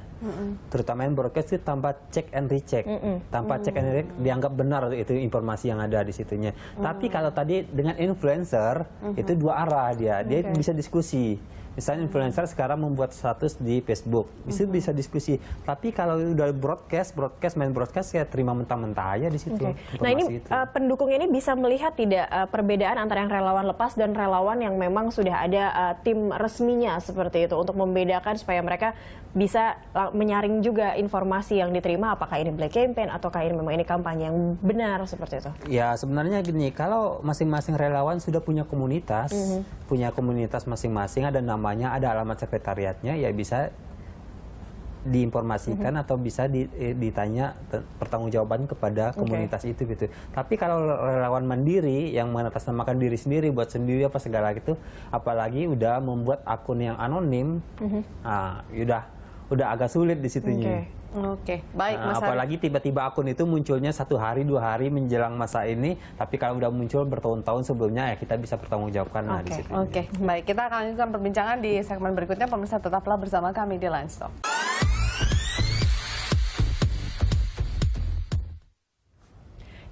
terutama yang broadcast itu tanpa check and recheck, tanpa check and recheck dianggap benar itu informasi yang ada di situnya. Tapi kalau tadi dengan influencer itu dua arah dia bisa diskusi. Misalnya influencer sekarang membuat status di Facebook, itu bisa diskusi. Tapi kalau udah main broadcast ya terima mentah-mentah aja di situ. Nah ini pendukung ini bisa melihat tidak perbedaan antara yang relawan lepas dan relawan yang memang sudah ada tim resminya seperti itu untuk membedakan supaya mereka bisa menyaring juga informasi yang diterima, apakah ini black campaign ataukah ini memang kampanye yang benar seperti itu. Ya sebenarnya gini, kalau masing-masing relawan sudah punya komunitas masing-masing, ada namanya, ada alamat sekretariatnya, ya bisa diinformasikan atau bisa ditanya pertanggungjawaban kepada komunitas itu gitu. Tapi kalau relawan mandiri yang mengatasnamakan diri sendiri buat sendiri apa segala gitu, apalagi udah membuat akun yang anonim, udah agak sulit di situnya. Oke, baik Mas Arief. Apalagi tiba-tiba akun itu munculnya 1 hari 2 hari menjelang masa ini, tapi kalau udah muncul bertahun-tahun sebelumnya ya kita bisa bertanggungjawabkan di situ. Oke, baik, kita akan lanjutkan perbincangan di segmen berikutnya. Pemirsa tetaplah bersama kami di Line Stop.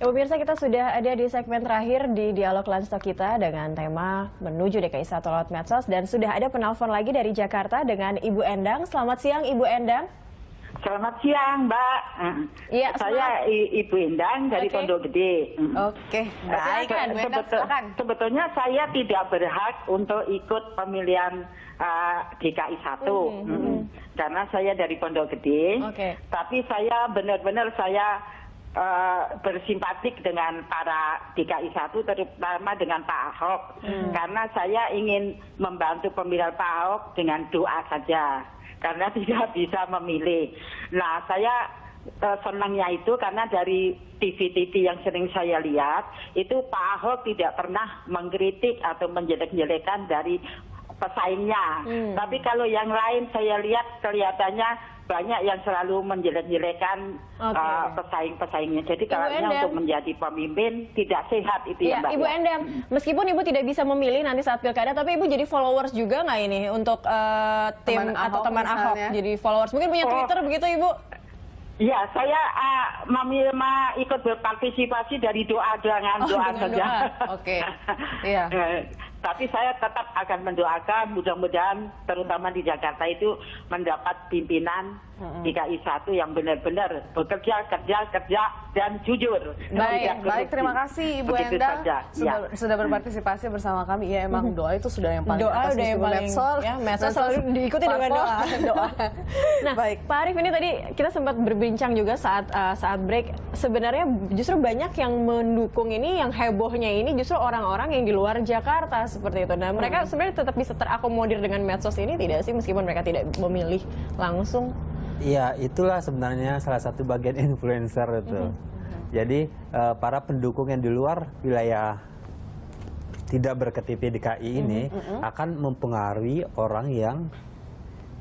Ya, pemirsa, kita sudah ada di segmen terakhir di dialog Lanstock kita dengan tema menuju DKI 1 lewat medsos, dan sudah ada penelpon lagi dari Jakarta dengan Ibu Endang. Selamat siang Ibu Endang. Selamat siang Mbak. Ya, saya Ibu Endang dari Pondok Gede. Oke, baik. Sebetulnya saya tidak berhak untuk ikut pemilihan DKI 1 karena saya dari Pondok Gede. Tapi saya benar-benar bersimpatik dengan para DKI 1, terutama dengan Pak Ahok, karena saya ingin membantu pemilihan Pak Ahok dengan doa saja, karena tidak bisa memilih. Nah, saya senangnya itu karena dari TV-TV yang sering saya lihat, itu Pak Ahok tidak pernah mengkritik atau menjelek-jelekan dari pesaingnya. Tapi kalau yang lain saya lihat kelihatannya banyak yang selalu menjelek-jelekan pesaing-pesaingnya. Jadi kayaknya untuk menjadi pemimpin tidak sehat itu ya, Mbak. Ibu Endang, meskipun Ibu tidak bisa memilih nanti saat pilkada, tapi Ibu jadi followers juga nggak ini untuk tim atau teman Ahok? Jadi followers, mungkin punya Twitter begitu Ibu? Ya, saya ikut berpartisipasi dari doa saja. Oke. Iya. Tapi saya tetap akan mendoakan mudah-mudahan terutama di Jakarta itu mendapat pimpinan DKI 1 yang benar-benar bekerja, kerja dan jujur. Baik, terima kasih Ibu Endang sudah berpartisipasi bersama kami. Ya, emang doa itu sudah yang paling atas udah yang paling medsos selalu diikuti dengan doa. Nah, baik. Pak Arief, ini tadi kita sempat berbincang juga saat break. Sebenarnya justru banyak yang mendukung ini, yang hebohnya ini justru orang-orang yang di luar Jakarta seperti itu. Nah, mereka sebenarnya tetap bisa terakomodir dengan medsos ini tidak sih, meskipun mereka tidak memilih langsung? Iya, itulah sebenarnya salah satu bagian influencer itu. Jadi para pendukung yang di luar wilayah tidak berKTP DKI ini akan mempengaruhi orang yang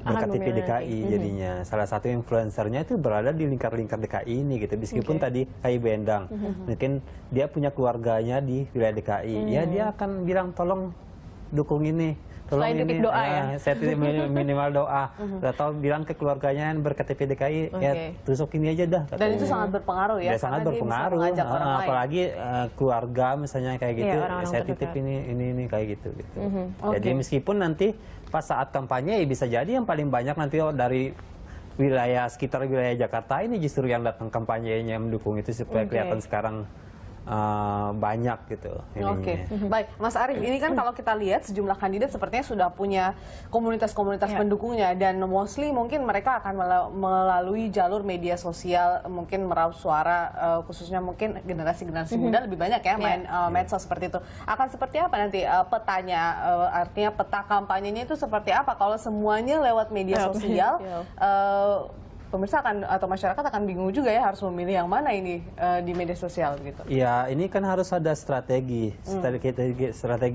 berKTP DKI jadinya. Salah satu influencernya itu berada di lingkar-lingkar DKI ini gitu. Meskipun tadi kayak Ibu Endang, mungkin dia punya keluarganya di wilayah DKI, ya dia akan bilang tolong dukung ini. Selain titip doa ya? Saya titip minimal doa. Atau bilang ke keluarganya yang berKTP DKI, ya tusuk ini aja dah. Dan itu sangat berpengaruh ya? Sangat berpengaruh. Apalagi keluarga misalnya kayak gitu, saya titip ini kayak gitu. Jadi meskipun nanti pas saat kampanye ya bisa jadi yang paling banyak nanti dari wilayah sekitar wilayah Jakarta ini justru yang datang kampanyenya mendukung itu supaya kelihatan sekarang banyak gitu. Oke, baik, Mas Arief, ini kan kalau kita lihat sejumlah kandidat sepertinya sudah punya komunitas-komunitas pendukungnya dan mostly mungkin mereka akan melalui jalur media sosial, mungkin meraup suara, khususnya mungkin generasi-generasi muda lebih banyak ya main medsos seperti itu. Akan seperti apa nanti petanya, artinya peta kampanyenya itu seperti apa kalau semuanya lewat media sosial? Pemirsa akan atau masyarakat akan bingung juga ya harus memilih yang mana ini di media sosial gitu. Ya, ini kan harus ada strategi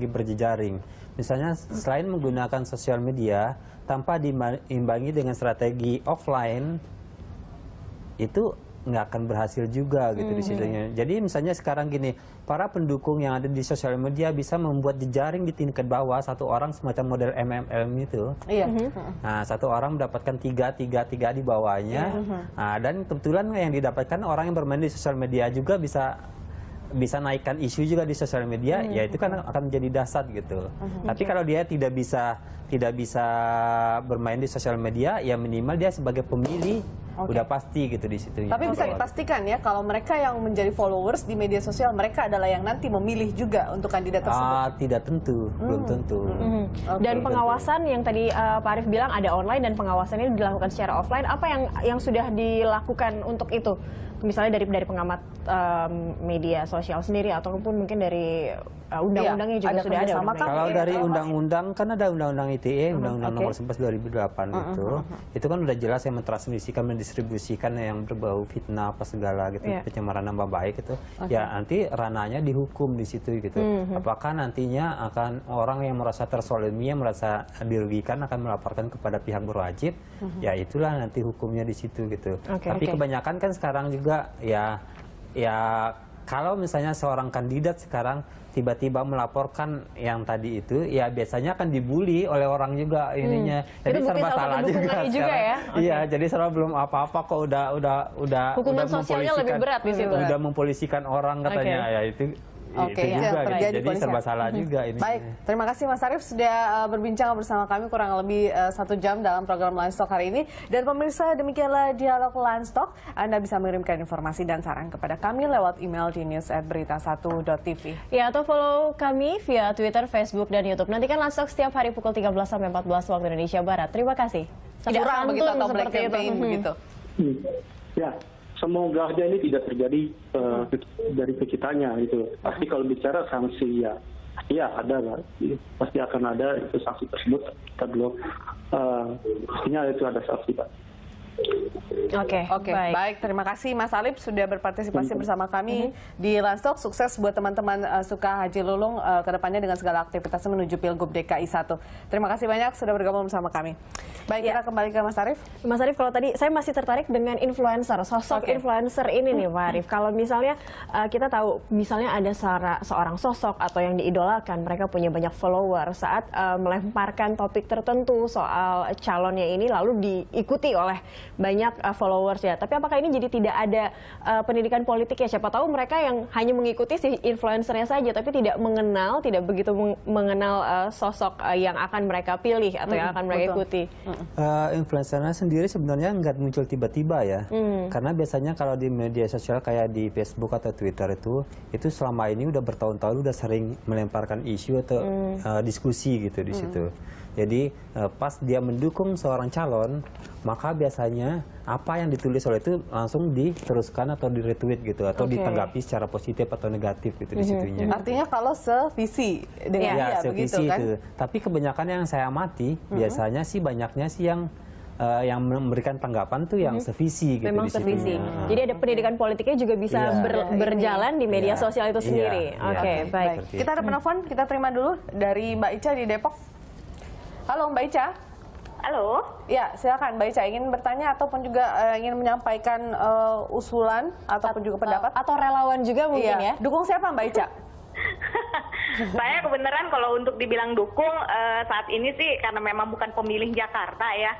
berjejaring. Misalnya selain menggunakan sosial media tanpa diimbangi dengan strategi offline, itu nggak akan berhasil juga gitu di situnya. Jadi misalnya sekarang gini, para pendukung yang ada di sosial media bisa membuat jejaring di tingkat bawah, satu orang semacam model MLM itu. Nah, satu orang mendapatkan tiga di bawahnya. Nah, dan kebetulan yang didapatkan orang yang bermain di sosial media juga bisa naikkan isu juga di sosial media, ya itu kan akan menjadi dasar gitu. Tapi kalau dia tidak bisa bermain di sosial media, ya minimal dia sebagai pemilih udah pasti gitu di situ. Tapi bisa dipastikan ya kalau mereka yang menjadi followers di media sosial, mereka adalah yang nanti memilih juga untuk kandidat tersebut. Tidak tentu, belum tentu. Dan pengawasan yang tadi Pak Arief bilang ada online dan pengawasan ini dilakukan secara offline. Apa yang sudah dilakukan untuk itu? Misalnya dari pengamat media sosial sendiri ataupun mungkin dari undang-undangnya juga sudah ada. Kalau dari undang-undang kan ada undang-undang ITE, undang-undang nomor 11 2008 itu kan udah jelas yang mentransmisikan, mendistribusikan yang berbau fitnah apa segala gitu, pencemaran nama baik itu, ya nanti ranahnya dihukum di situ gitu. Apakah nantinya akan orang yang merasa terzolimi, yang merasa dirugikan akan melaporkan kepada pihak berwajib, ya itulah nanti hukumnya di situ gitu. Tapi kebanyakan kan sekarang juga ya kalau misalnya seorang kandidat sekarang tiba-tiba melaporkan yang tadi itu, ya biasanya akan dibully oleh orang juga ininya. Jadi serba salah juga ya. Iya, jadi serba belum apa-apa kok udah hukuman sosialnya lebih berat di situ. Udah mempolisikan orang katanya, ya itu. Itu juga, jadi serba salah juga ini. Baik, terima kasih Mas Arief sudah berbincang bersama kami kurang lebih 1 jam dalam program Linestock hari ini. Dan pemirsa, demikianlah dialog Linestock. Anda bisa mengirimkan informasi dan saran kepada kami lewat email di news@berita1.tv. Ya, atau follow kami via Twitter, Facebook, dan YouTube. Nantikan Linestock setiap hari pukul 13 sampai 14 waktu Indonesia Barat. Terima kasih. Tidak begitu atau black campaign begitu. Ya. Semoga aja ini tidak terjadi dari kita-kitanya gitu. Pasti kalau bicara sanksi ya ada lah, pasti akan ada itu sanksi tersebut. Kita belum pastinya itu ada sanksi Pak. Oke, baik. Terima kasih Mas Alip sudah berpartisipasi bersama kami di Landstalk. Sukses buat teman-teman Suka Haji Lulung ke depannya dengan segala aktivitasnya menuju Pilgub DKI 1. Terima kasih banyak sudah bergabung bersama kami. Baik, kita kembali ke Mas Arief. Mas Arief, kalau tadi saya masih tertarik dengan influencer, sosok influencer ini nih Pak Arief. Kalau misalnya kita tahu misalnya ada seorang sosok atau yang diidolakan, mereka punya banyak follower, saat melemparkan topik tertentu soal calonnya ini lalu diikuti oleh banyak followers ya. Tapi apakah ini jadi tidak ada pendidikan politik ya? Siapa tahu mereka yang hanya mengikuti si influencernya saja, tapi tidak mengenal, tidak begitu mengenal sosok yang akan mereka pilih atau yang akan mereka ikuti. Influencernya sendiri sebenarnya nggak muncul tiba-tiba ya, karena biasanya kalau di media sosial kayak di Facebook atau Twitter itu selama ini udah bertahun-tahun udah sering melemparkan isu atau diskusi gitu di situ. Jadi pas dia mendukung seorang calon, maka biasanya apa yang ditulis oleh itu langsung diteruskan atau di-retweet gitu, atau ditanggapi secara positif atau negatif gitu di situnya. Artinya kalau sevisi dengan dia begitu kan? Itu. Tapi kebanyakan yang saya amati biasanya sih banyaknya sih yang memberikan tanggapan tuh yang sevisi gitu. Memang di sevisi. Jadi ada pendidikan politiknya juga bisa berjalan di media sosial itu sendiri. Oke, baik. Kita ada penelpon, kita terima dulu dari Mbak Ica di Depok. Halo Mbak Ica. Halo. Ya, silakan Mbak Ica, ingin bertanya ataupun juga ingin menyampaikan usulan ataupun juga pendapat atau relawan juga mungkin ya. Dukung siapa Mbak Ica? Saya kebenaran kalau untuk dibilang dukung saat ini sih karena memang bukan pemilih Jakarta ya.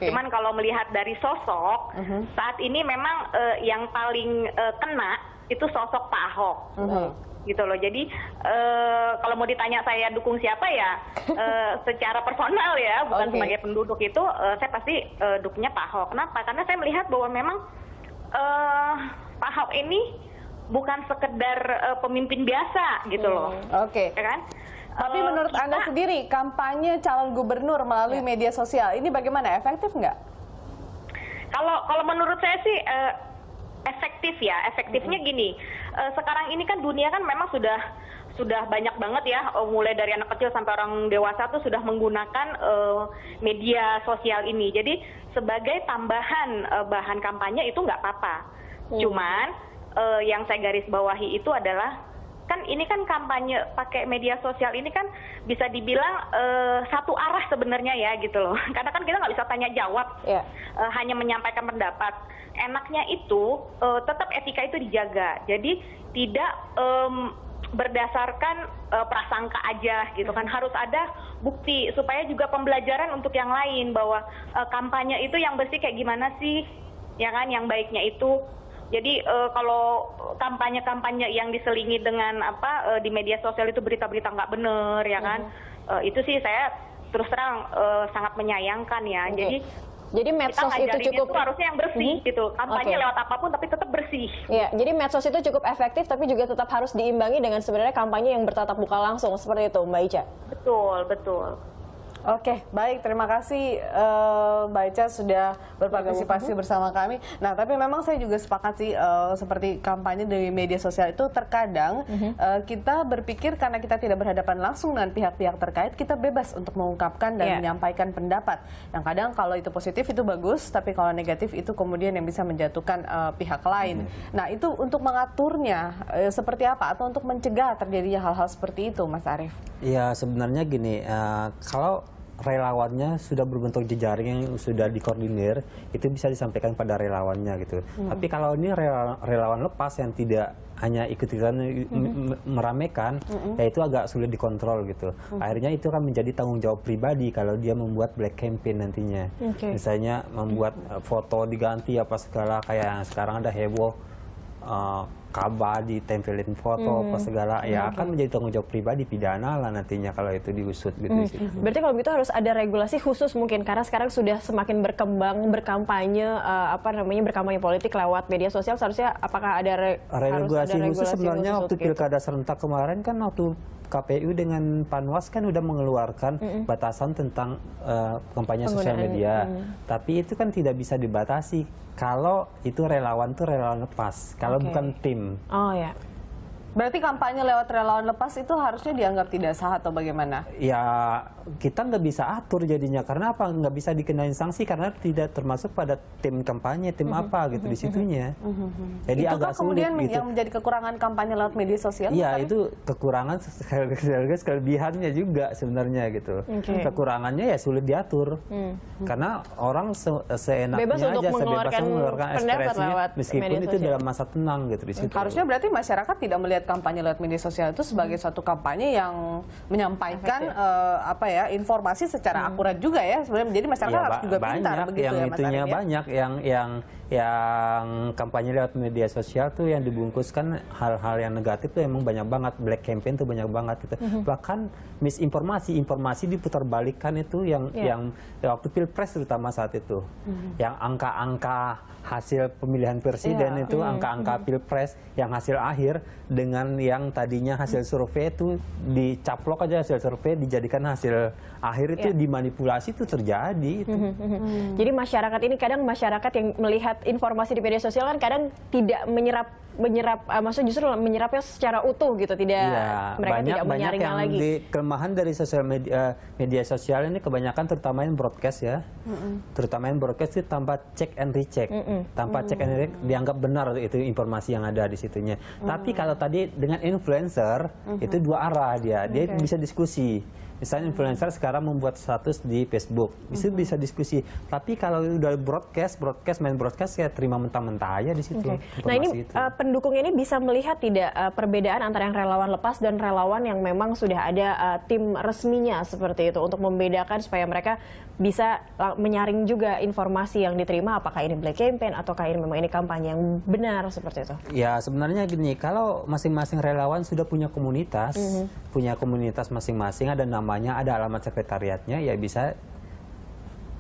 Cuman kalau melihat dari sosok saat ini memang yang paling kena itu sosok Pak Ahok. Gitu loh. Jadi kalau mau ditanya saya dukung siapa ya secara personal ya, bukan sebagai penduduk itu saya pasti dukungnya Pak Ahok. Kenapa? Karena saya melihat bahwa memang Pak Ahok ini bukan sekedar pemimpin biasa gitu loh. Ya kan? Tapi menurut Anda sendiri kampanye calon gubernur melalui media sosial ini bagaimana? Efektif nggak? Kalau menurut saya sih efektif ya. Efektifnya gini. Sekarang ini kan dunia kan memang sudah banyak banget ya, mulai dari anak kecil sampai orang dewasa tuh sudah menggunakan media sosial ini. Jadi sebagai tambahan bahan kampanye itu nggak apa-apa. Cuman yang saya garis bawahi itu adalah kan ini kan kampanye pakai media sosial ini kan bisa dibilang satu arah sebenarnya ya gitu loh. Karena kan kita nggak bisa tanya jawab, hanya menyampaikan pendapat. Enaknya itu tetap etika itu dijaga. Jadi tidak berdasarkan prasangka aja gitu kan, harus ada bukti supaya juga pembelajaran untuk yang lain bahwa kampanye itu yang bersih kayak gimana sih, ya kan, yang baiknya itu. Jadi kalau kampanye-kampanye yang diselingi dengan di media sosial itu berita-berita nggak benar ya kan, itu sih saya terus terang sangat menyayangkan ya. Jadi medsos itu cukup harusnya yang bersih gitu, kampanye lewat apapun tapi tetap bersih. Ya, jadi medsos itu cukup efektif tapi juga tetap harus diimbangi dengan sebenarnya kampanye yang bertatap muka langsung seperti itu, Mbak Ica. Betul. Oke, baik. Terima kasih Mbak Ica sudah berpartisipasi bersama kami. Nah, tapi memang saya juga sepakat sih seperti kampanye dari media sosial itu terkadang kita berpikir karena kita tidak berhadapan langsung dengan pihak-pihak terkait, kita bebas untuk mengungkapkan dan menyampaikan pendapat. Yang kadang kalau itu positif itu bagus, tapi kalau negatif itu kemudian yang bisa menjatuhkan pihak lain. Nah, itu untuk mengaturnya seperti apa atau untuk mencegah terjadinya hal-hal seperti itu, Mas Arief? Ya, sebenarnya gini, kalau relawannya sudah berbentuk jejaring yang sudah dikoordinir, itu bisa disampaikan pada relawannya gitu. Tapi kalau ini relawan lepas yang tidak hanya ikut-ikutan meramaikan, ya itu agak sulit dikontrol gitu. Akhirnya itu kan menjadi tanggung jawab pribadi kalau dia membuat black campaign nantinya. Misalnya membuat foto diganti apa segala, kayak yang sekarang ada heboh Ka'bah ditempelin foto apa segala, ya akan menjadi tanggung jawab pribadi, pidana lah nantinya kalau itu diusut gitu. Berarti kalau gitu harus ada regulasi khusus mungkin, karena sekarang sudah semakin berkembang berkampanye berkampanye politik lewat media sosial, seharusnya apakah ada regulasi khusus? Sebenarnya waktu pilkada serentak kemarin kan waktu KPU dengan Panwas kan udah mengeluarkan batasan tentang kampanye sosial media. Tapi itu kan tidak bisa dibatasi kalau itu relawan tuh relawan lepas, kalau bukan tim. Oh ya. Berarti kampanye lewat relawan lepas itu harusnya dianggap tidak sah atau bagaimana? Ya kita nggak bisa atur jadinya, karena apa? Nggak bisa dikenain sanksi karena tidak termasuk pada tim kampanye, tim apa gitu di situnya. Jadi itu agak sulit kemudian gitu. yang menjadi kekurangan kampanye lewat media sosial? Iya, itu kekurangan sekaligus kelebihannya juga sebenarnya gitu. Kekurangannya ya sulit diatur. Karena orang seenaknya Bebas untuk aja mengeluarkan mengeluarkan pendapat ekspresinya lewat meskipun media itu sosial. dalam masa tenang gitu di situ. Harusnya berarti masyarakat tidak melihat kampanye lewat media sosial itu sebagai suatu kampanye yang menyampaikan informasi secara akurat juga ya. Sebenarnya jadi masyarakat harus juga pintar begitu yang ya Mas itunya Arief, ya? banyak yang kampanye lewat media sosial tuh yang dibungkuskan hal-hal yang negatif tuh emang banyak banget, black campaign tuh banyak banget gitu. Bahkan informasi diputarbalikkan itu yang waktu Pilpres terutama saat itu. Yang angka-angka hasil pemilihan presiden itu angka-angka Pilpres yang hasil akhir dengan yang tadinya hasil survei itu dicaplok aja hasil survei dijadikan hasil akhir itu dimanipulasi itu terjadi itu. Jadi masyarakat ini kadang masyarakat yang melihat informasi di media sosial kan kadang tidak menyerap maksudnya justru menyerapnya secara utuh gitu, tidak mereka tidak menyaringnya lagi. Kelemahan dari sosial media sosial ini kebanyakan terutama yang broadcast ya. Terutama yang broadcast itu tanpa check and recheck. Tanpa check and recheck dianggap benar itu informasi yang ada di situnya. Tapi kalau tadi dengan influencer itu dua arah dia bisa diskusi. Misalnya influencer sekarang membuat status di Facebook, itu bisa diskusi. Tapi kalau udah main broadcast ya terima mentah-mentah aja di situ. Nah ini pendukung ini bisa melihat tidak perbedaan antara yang relawan lepas dan relawan yang memang sudah ada tim resminya seperti itu untuk membedakan supaya mereka bisa menyaring juga informasi yang diterima, apakah ini black campaign ataukah ini memang ini kampanye yang benar seperti itu. Ya sebenarnya gini, kalau masing-masing relawan sudah punya komunitas masing-masing, ada namanya, ada alamat sekretariatnya, ya bisa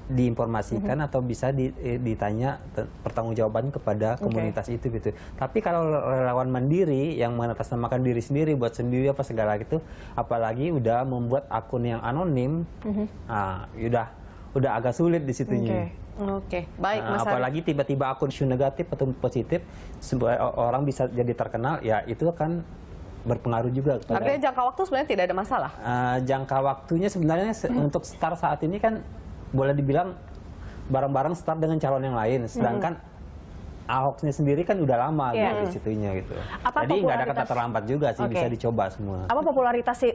diinformasikan atau bisa ditanya pertanggungjawaban kepada komunitas itu gitu. Tapi kalau relawan mandiri yang mengatasnamakan diri sendiri buat sendiri apa segala gitu, apalagi udah membuat akun yang anonim, udah agak sulit di situnya. Baik Mas Arief. Apalagi tiba-tiba akun isu negatif atau positif, orang bisa jadi terkenal, ya itu akan berpengaruh juga. Artinya jangka waktu sebenarnya tidak ada masalah? Jangka waktunya sebenarnya untuk start saat ini kan boleh dibilang bareng-bareng start dengan calon yang lain, sedangkan Ahoknya sendiri kan udah lama gitu di situnya gitu. Jadi nggak ada kata terlambat juga sih, bisa dicoba semua. Apa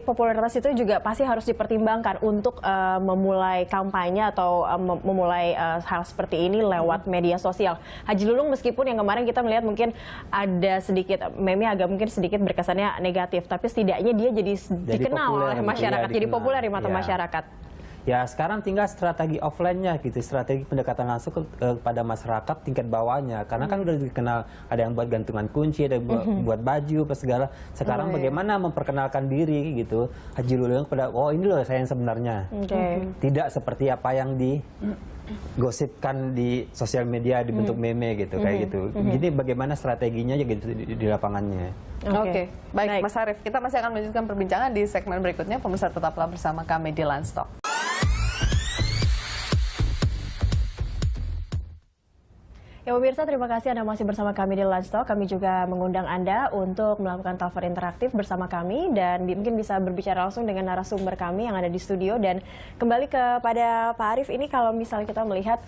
popularitas itu juga pasti harus dipertimbangkan untuk memulai kampanye atau memulai hal seperti ini lewat media sosial. Haji Lulung meskipun yang kemarin kita melihat mungkin ada sedikit meme agak mungkin sedikit berkesannya negatif, tapi setidaknya dia jadi dikenal oleh masyarakat, jadi populer di mata masyarakat. Ya sekarang tinggal strategi offline-nya gitu, strategi pendekatan langsung kepada masyarakat tingkat bawahnya. Karena kan udah dikenal, ada yang buat gantungan kunci, ada yang buat baju, apa segala. Sekarang bagaimana memperkenalkan diri gitu, Haji Lulung kepada, oh ini loh saya yang sebenarnya. Tidak seperti apa yang digosipkan di sosial media, dibentuk meme gitu, kayak gitu. Jadi bagaimana strateginya gitu di lapangannya. Baik Mas Arief, kita masih akan melanjutkan perbincangan di segmen berikutnya. Pemirsa tetaplah bersama kami di Landstalk. Ya pemirsa, terima kasih Anda masih bersama kami di Landstalk. Kami juga mengundang Anda untuk melakukan telepon interaktif bersama kami dan mungkin bisa berbicara langsung dengan narasumber kami yang ada di studio. Dan kembali kepada Pak Arief, ini kalau misalnya kita melihat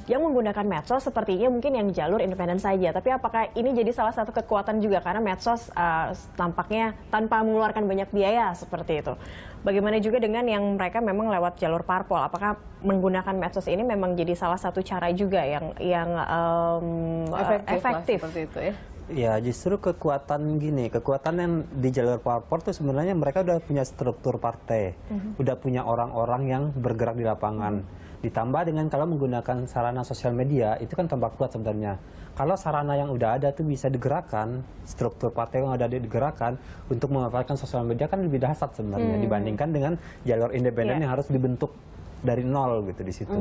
yang menggunakan medsos sepertinya mungkin yang jalur independen saja. Tapi apakah ini jadi salah satu kekuatan juga karena medsos tampaknya tanpa mengeluarkan banyak biaya seperti itu. Bagaimana juga dengan yang mereka memang lewat jalur parpol? Apakah menggunakan medsos ini memang jadi salah satu cara juga yang efektif? Seperti itu ya. Ya justru kekuatan yang di jalur parpol itu sebenarnya mereka udah punya struktur partai, udah punya orang-orang yang bergerak di lapangan. Ditambah dengan kalau menggunakan sarana sosial media itu kan tambah kuat sebenarnya. Kalau sarana yang udah ada tuh bisa digerakkan, struktur partai yang ada digerakkan untuk memanfaatkan sosial media kan lebih dahsyat sebenarnya dibandingkan dengan jalur independen yang harus dibentuk dari nol gitu di situ.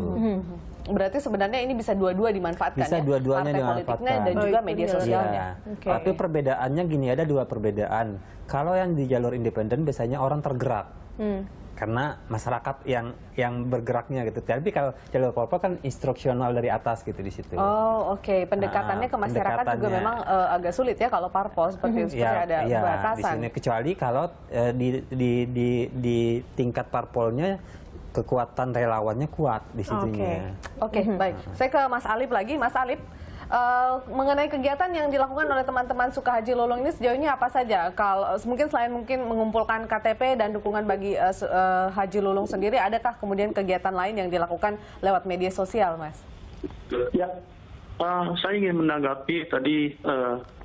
Berarti sebenarnya ini bisa dua-dua dimanfaatkan, bisa dua-duanya dimanfaatkan dan juga media sosialnya. Tapi perbedaannya gini, ada dua perbedaan. Kalau yang di jalur independen biasanya orang tergerak. Karena masyarakat yang bergeraknya gitu. Tapi kalau jalur parpol kan instruksional dari atas gitu di situ. Oh, oke. Pendekatannya ke masyarakat juga memang agak sulit ya kalau parpol seperti itu, ada batasan. Di sini, kecuali kalau di tingkat parpolnya kekuatan relawannya kuat di situnya. Oke, baik. Saya ke Mas Alip lagi. Mas Alip, mengenai kegiatan yang dilakukan oleh teman-teman Sukahaji Lulung ini sejauh ini apa saja? Kalau mungkin selain mengumpulkan KTP dan dukungan bagi Haji Lulung sendiri, adakah kemudian kegiatan lain yang dilakukan lewat media sosial, Mas? Ya, saya ingin menanggapi tadi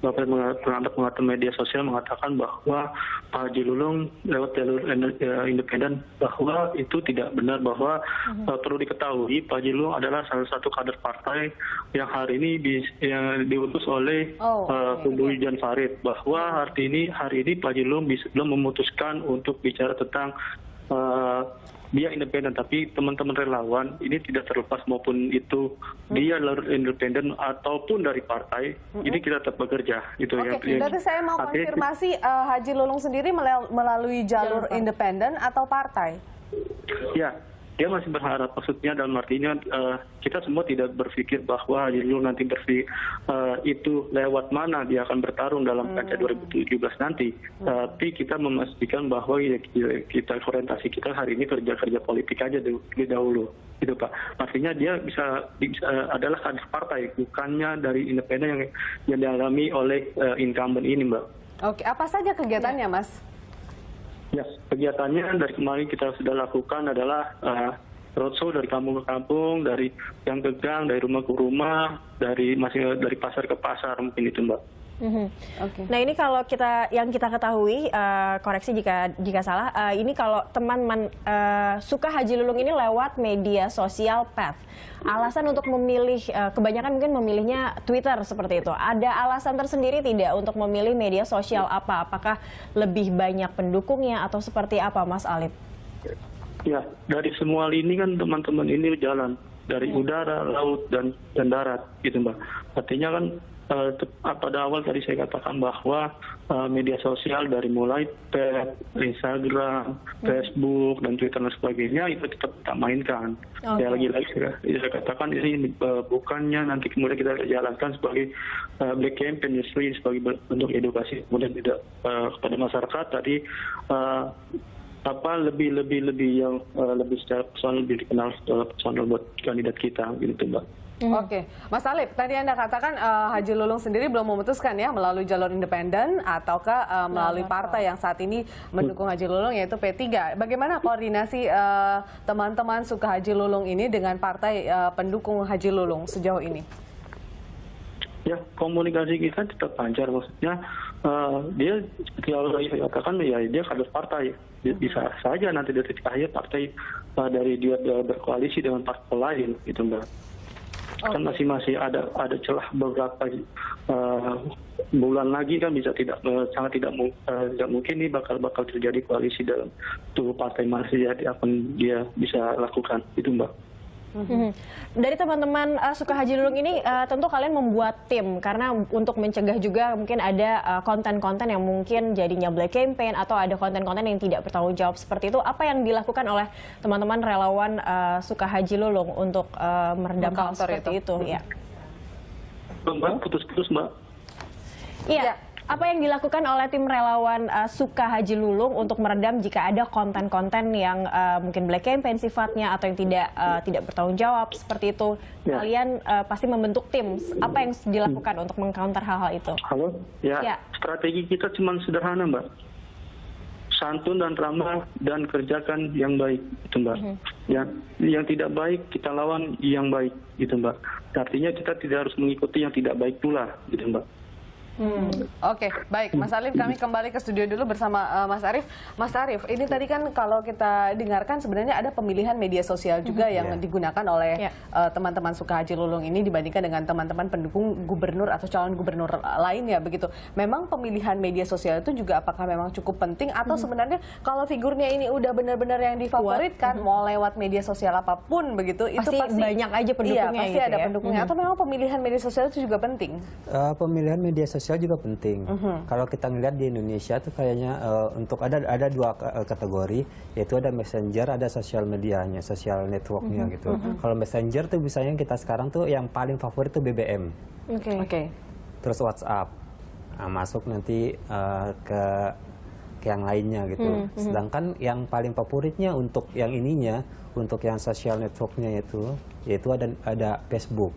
Bapak pengamat media sosial mengatakan bahwa Pak Haji Lulung lewat jalur independen, bahwa itu tidak benar, bahwa perlu diketahui Pak Haji Lulung adalah salah satu kader partai yang hari ini diutus oleh kubu Jan Farid, bahwa hari ini Pak Haji Lulung belum memutuskan untuk bicara tentang dia independen, tapi teman-teman relawan ini tidak terlepas maupun itu dia jalur independen ataupun dari partai, ini kita tetap bekerja. Itu berarti saya mau konfirmasi, Haji Lulung sendiri melalui jalur independen atau partai? Ya, dia masih berharap, maksudnya dalam artinya kita semua tidak berpikir bahwa Haji Lulung nanti itu lewat mana dia akan bertarung dalam kancah 2017 nanti. Tapi kita memastikan bahwa kita orientasi kita hari ini kerja politik aja dahulu, gitu Pak. Artinya dia bisa adalah kader partai, bukannya dari independen yang dialami oleh incumbent ini, Mbak. Oke, apa saja kegiatannya, Mas? Ya, kegiatannya dari kemarin kita sudah lakukan adalah roadshow dari kampung ke kampung, dari gang ke gang, dari rumah ke rumah, dari pasar ke pasar, mungkin itu, Mbak. Nah, ini kalau yang kita ketahui, koreksi jika salah, ini kalau teman-teman Sukahaji Lulung ini lewat media sosial PATH. Alasan untuk memilih, kebanyakan mungkin memilihnya Twitter seperti itu. Ada alasan tersendiri tidak untuk memilih media sosial apa? Apakah lebih banyak pendukungnya atau seperti apa, Mas Alip? Ya, dari semua lini kan teman-teman ini jalan. Dari udara, laut, dan darat, gitu Mbak. Artinya kan pada awal tadi saya katakan bahwa media sosial dari mulai Instagram, Facebook, dan Twitter dan sebagainya itu tetap kita mainkan. Ya, lagi-lagi saya katakan ini bukannya nanti kemudian kita jalankan sebagai black campaign, justru sebagai bentuk edukasi kemudian tidak kepada masyarakat tadi lebih yang lebih secara personal, lebih dikenal personal buat kandidat kita, gitu Mbak. Oke, Mas Alip, tadi Anda katakan Haji Lulung sendiri belum memutuskan ya melalui jalur independen ataukah melalui partai yang saat ini mendukung Haji Lulung, yaitu P3. Bagaimana koordinasi teman-teman Sukahaji Lulung ini dengan partai pendukung Haji Lulung sejauh ini? Ya, komunikasi kita tetap lancar, maksudnya dia kalau saya katakan ya dia kader partai, bisa saja nanti dari akhir partai dari dia berkoalisi dengan partai lain, gitu Mbak. Kan masih ada celah beberapa bulan lagi kan bisa sangat tidak mungkin nih bakal terjadi koalisi dalam tubuh partai masih akan dia bisa lakukan, itu Mbak. Dari teman-teman Sukahaji Lulung ini tentu kalian membuat tim karena untuk mencegah juga mungkin ada konten-konten yang mungkin jadinya black campaign atau ada konten-konten yang tidak bertanggung jawab seperti itu. Apa yang dilakukan oleh teman-teman relawan Sukahaji Lulung untuk meredam hal seperti itu? Ya. Mbak, putus-putus Mbak. Iya. Apa yang dilakukan oleh tim relawan Sukahaji Lulung untuk meredam jika ada konten-konten yang mungkin black campaign sifatnya atau yang tidak bertanggung jawab seperti itu? Ya. Kalian pasti membentuk tim. Apa yang dilakukan untuk mengcounter hal-hal itu? Halo, ya. Strategi kita cuma sederhana, Mbak. Santun dan ramah dan kerjakan yang baik, itu Mbak. Ya, yang tidak baik kita lawan yang baik, gitu Mbak. Artinya kita tidak harus mengikuti yang tidak baik pula, gitu Mbak. Oke, baik Mas Alip, kami kembali ke studio dulu bersama Mas Arief. Mas Arief, ini tadi kan kalau kita dengarkan sebenarnya ada pemilihan media sosial juga yang digunakan oleh teman-teman Sukahaji Lulung ini dibandingkan dengan teman-teman pendukung gubernur atau calon gubernur lainnya begitu. Memang pemilihan media sosial itu juga apakah memang cukup penting atau sebenarnya kalau figurnya ini udah benar-benar yang difavoritkan mau lewat media sosial apapun begitu itu pasti banyak aja pendukungnya. Iya, pasti ada pendukungnya. Atau memang pemilihan media sosial itu juga penting? Pemilihan media sosial sosial juga penting. Kalau kita ngelihat di Indonesia tuh kayaknya untuk ada dua kategori, yaitu ada messenger, ada sosial medianya, sosial networknya gitu. Kalau messenger tuh misalnya kita sekarang tuh yang paling favorit tuh BBM. Terus WhatsApp. Nah, masuk nanti ke yang lainnya gitu. Sedangkan yang paling favoritnya untuk yang ininya, untuk yang social networknya yaitu ada Facebook,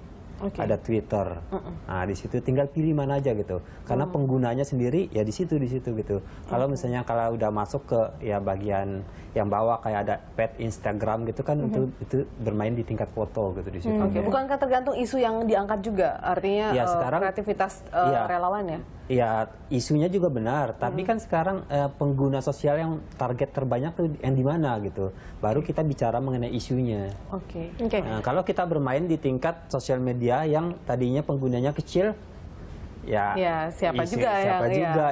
ada Twitter. Nah, di situ tinggal pilih mana aja gitu. Karena penggunanya sendiri ya di situ gitu. Kalau misalnya kalau udah masuk ke ya bagian yang bawah kayak ada pet Instagram gitu kan, itu bermain di tingkat foto gitu di situ. Bukankah tergantung isu yang diangkat juga? Artinya ya, sekarang, kreativitas relawan ya? Ya, isunya juga benar, tapi kan sekarang pengguna sosial yang target terbanyak tuh yang di mana gitu. Baru kita bicara mengenai isunya. Nah, kalau kita bermain di tingkat sosial media yang tadinya penggunanya kecil, ya siapa juga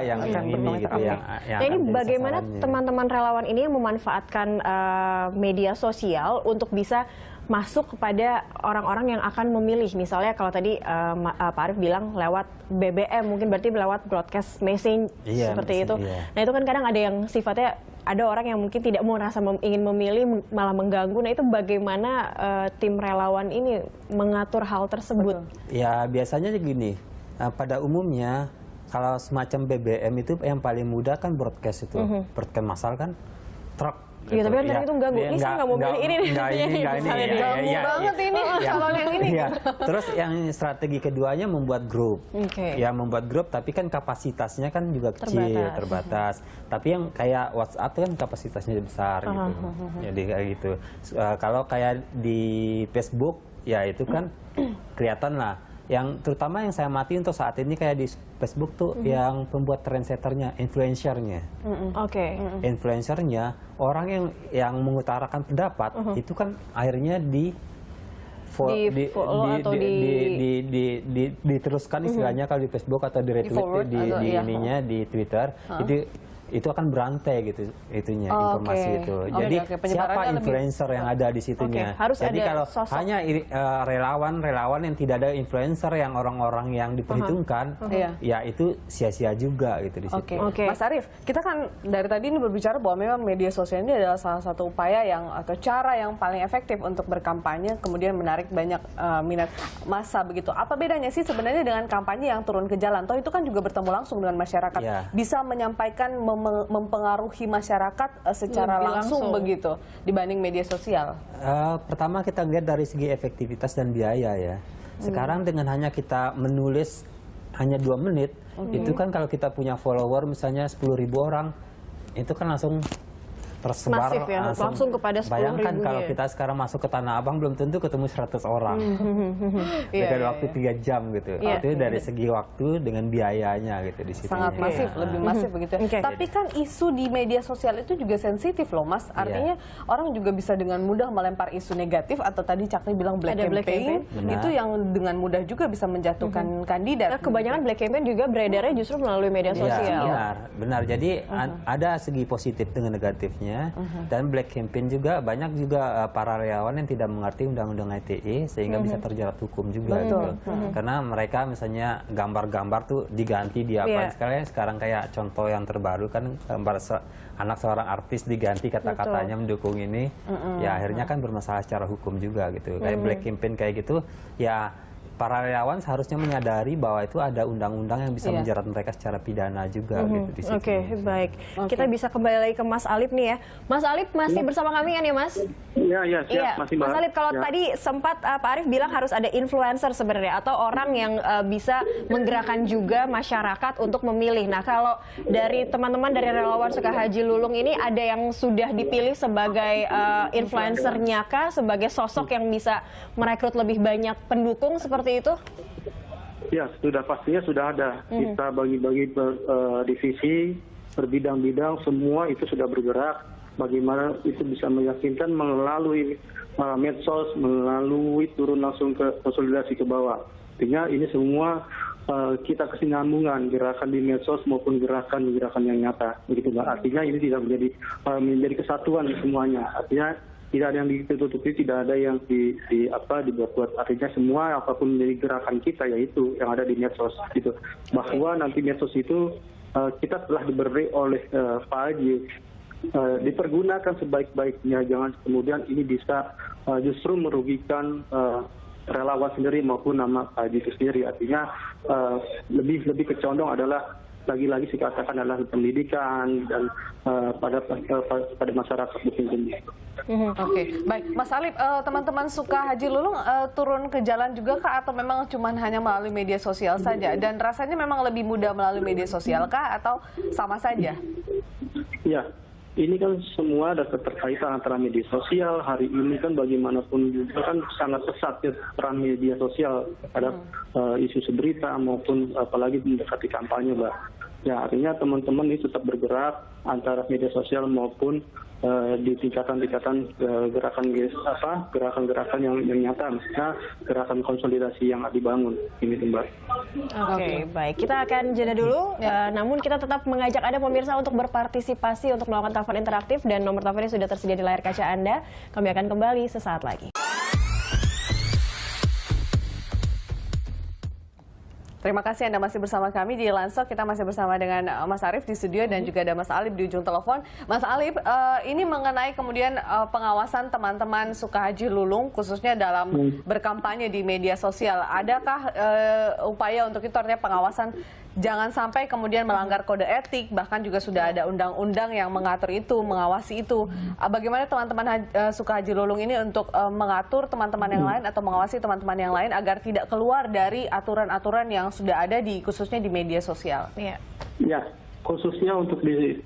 yang akan ini gitu yang nah, ini bagaimana teman-teman relawan ini yang memanfaatkan media sosial untuk bisa masuk kepada orang-orang yang akan memilih. Misalnya kalau tadi Pak Arief bilang lewat BBM, mungkin berarti lewat broadcast message seperti itu. Nah, itu kan kadang ada yang sifatnya, ada orang yang mungkin tidak mau merasa ingin memilih, malah mengganggu. Nah, itu bagaimana tim relawan ini mengatur hal tersebut? Ya, biasanya gini, pada umumnya kalau semacam BBM itu yang paling mudah kan broadcast itu. Broadcast massal kan truk. Iya, tapi kan itu ganggu. Ini saya nggak mau pilih ini. Ganggu banget ini calon yang ini. Terus yang strategi keduanya membuat grup. Ya, membuat grup, tapi kan kapasitasnya kan juga kecil, terbatas. Tapi yang kayak WhatsApp kan kapasitasnya besar gitu. Jadi kayak gitu. Kalau kayak di Facebook, ya itu kan kelihatan lah. Yang terutama yang saya amati untuk saat ini kayak di Facebook tuh yang pembuat trendsetternya, influencernya. Influencernya, orang yang mengutarakan pendapat itu kan akhirnya diteruskan istilahnya kalau di Facebook atau di retweet di Twitter. Itu akan berantai gitu itunya informasi itu. Jadi siapa influencer yang ada di situnya. Jadi kalau hanya relawan yang tidak ada influencer yang orang-orang yang diperhitungkan, ya itu sia-sia juga gitu di situ. Mas Arief, kita kan dari tadi ini berbicara bahwa memang media sosial ini adalah salah satu upaya atau cara yang paling efektif untuk berkampanye, kemudian menarik banyak minat massa begitu. Apa bedanya sih sebenarnya dengan kampanye yang turun ke jalan? Toh itu kan juga bertemu langsung dengan masyarakat, bisa menyampaikan, mempengaruhi masyarakat secara langsung begitu dibanding media sosial. Pertama kita lihat dari segi efektivitas dan biaya ya. Sekarang dengan hanya kita menulis hanya 2 menit, itu kan kalau kita punya follower misalnya 10.000 orang, itu kan langsung tersebar. Masif ya, langsung kepada 10.000. Bayangkan kalau kita sekarang masuk ke Tanah Abang belum tentu ketemu 100 orang. Dengan waktu 3 jam gitu. Itu dari segi waktu dengan biayanya gitu di situ. Sangat masif, lebih masif begitu. Tapi kan isu di media sosial itu juga sensitif loh Mas. Artinya orang juga bisa dengan mudah melempar isu negatif atau tadi Cakri bilang black campaign. Itu yang dengan mudah juga bisa menjatuhkan kandidat. Kebanyakan black campaign juga beredarnya justru melalui media sosial. Benar. Jadi ada segi positif dengan negatifnya. Dan black campaign juga banyak juga para relawan yang tidak mengerti undang-undang ITE sehingga bisa terjerat hukum juga gitu. Karena mereka misalnya gambar-gambar tuh diganti di apa sekarang kayak contoh yang terbaru kan gambar anak seorang artis diganti kata-katanya mendukung ini, ya akhirnya kan bermasalah secara hukum juga gitu. Kayak black campaign kayak gitu ya. Para relawan seharusnya menyadari bahwa itu ada undang-undang yang bisa menjerat mereka secara pidana juga gitu di situ. Baik. Kita bisa kembali lagi ke Mas Alip nih ya. Mas Alip masih bersama kami kan ya Mas? Iya, siap. Masih Mas Alip, kalau tadi sempat Pak Arief bilang harus ada influencer sebenarnya atau orang yang bisa menggerakkan juga masyarakat untuk memilih. Nah, kalau dari teman-teman dari relawan Suka Haji Lulung ini ada yang sudah dipilih sebagai influencernya kah, sebagai sosok yang bisa merekrut lebih banyak pendukung seperti itu? Ya, pastinya sudah ada. Kita bagi-bagi divisi, berbidang-bidang, semua itu sudah bergerak. Bagaimana itu bisa meyakinkan melalui medsos, melalui turun langsung ke konsolidasi ke bawah. Artinya ini semua kita kesinambungan gerakan di medsos maupun gerakan yang nyata. Begitu, Mbak. Artinya ini tidak menjadi kesatuan semuanya. Artinya tidak ada yang ditutupi, tidak ada yang dibuat-buat. Artinya semua apapun menjadi gerakan kita yaitu yang ada di medsos gitu. Bahwa nanti medsos itu kita telah diberi oleh Pak Haji dipergunakan sebaik-baiknya, jangan kemudian ini bisa justru merugikan relawan sendiri maupun nama Pak Haji itu sendiri. Artinya lebih kecondong adalah lagi-lagi saya katakan adalah pendidikan dan pada masyarakat mungkin. Oke, baik. Mas Alip, teman-teman Suka Haji Lulung turun ke jalan juga kah atau memang cuma hanya melalui media sosial saja? Dan rasanya memang lebih mudah melalui media sosial kah atau sama saja? Ya, ini kan semua ada keterkaitan antara media sosial. Hari ini kan bagaimanapun juga kan sangat pesat ya peran media sosial pada isu berita maupun apalagi mendekati kampanye, Mbak. Ya, artinya teman-teman ini tetap bergerak antara media sosial maupun di tingkatan-tingkatan gerakan-gerakan yang nyata, misalnya gerakan konsolidasi yang dibangun ini, Mbak. Oke, baik. Kita akan jeda dulu, namun kita tetap mengajak Anda pemirsa untuk berpartisipasi untuk melakukan telepon interaktif dan nomor teleponnya sudah tersedia di layar kaca Anda. Kami akan kembali sesaat lagi. Terima kasih Anda masih bersama kami di Lansok. Kita masih bersama dengan Mas Arief di studio dan juga ada Mas Alip di ujung telepon. Mas Alip, ini mengenai kemudian pengawasan teman-teman Suka Haji Lulung khususnya dalam berkampanye di media sosial. Adakah upaya untuk itu, artinya pengawasan jangan sampai kemudian melanggar kode etik, bahkan juga sudah ada undang-undang yang mengatur itu, mengawasi itu. Bagaimana teman-teman Suka Haji Lulung ini untuk mengatur teman-teman yang lain atau mengawasi teman-teman yang lain agar tidak keluar dari aturan-aturan yang sudah ada khususnya di media sosial? Ya, khususnya untuk di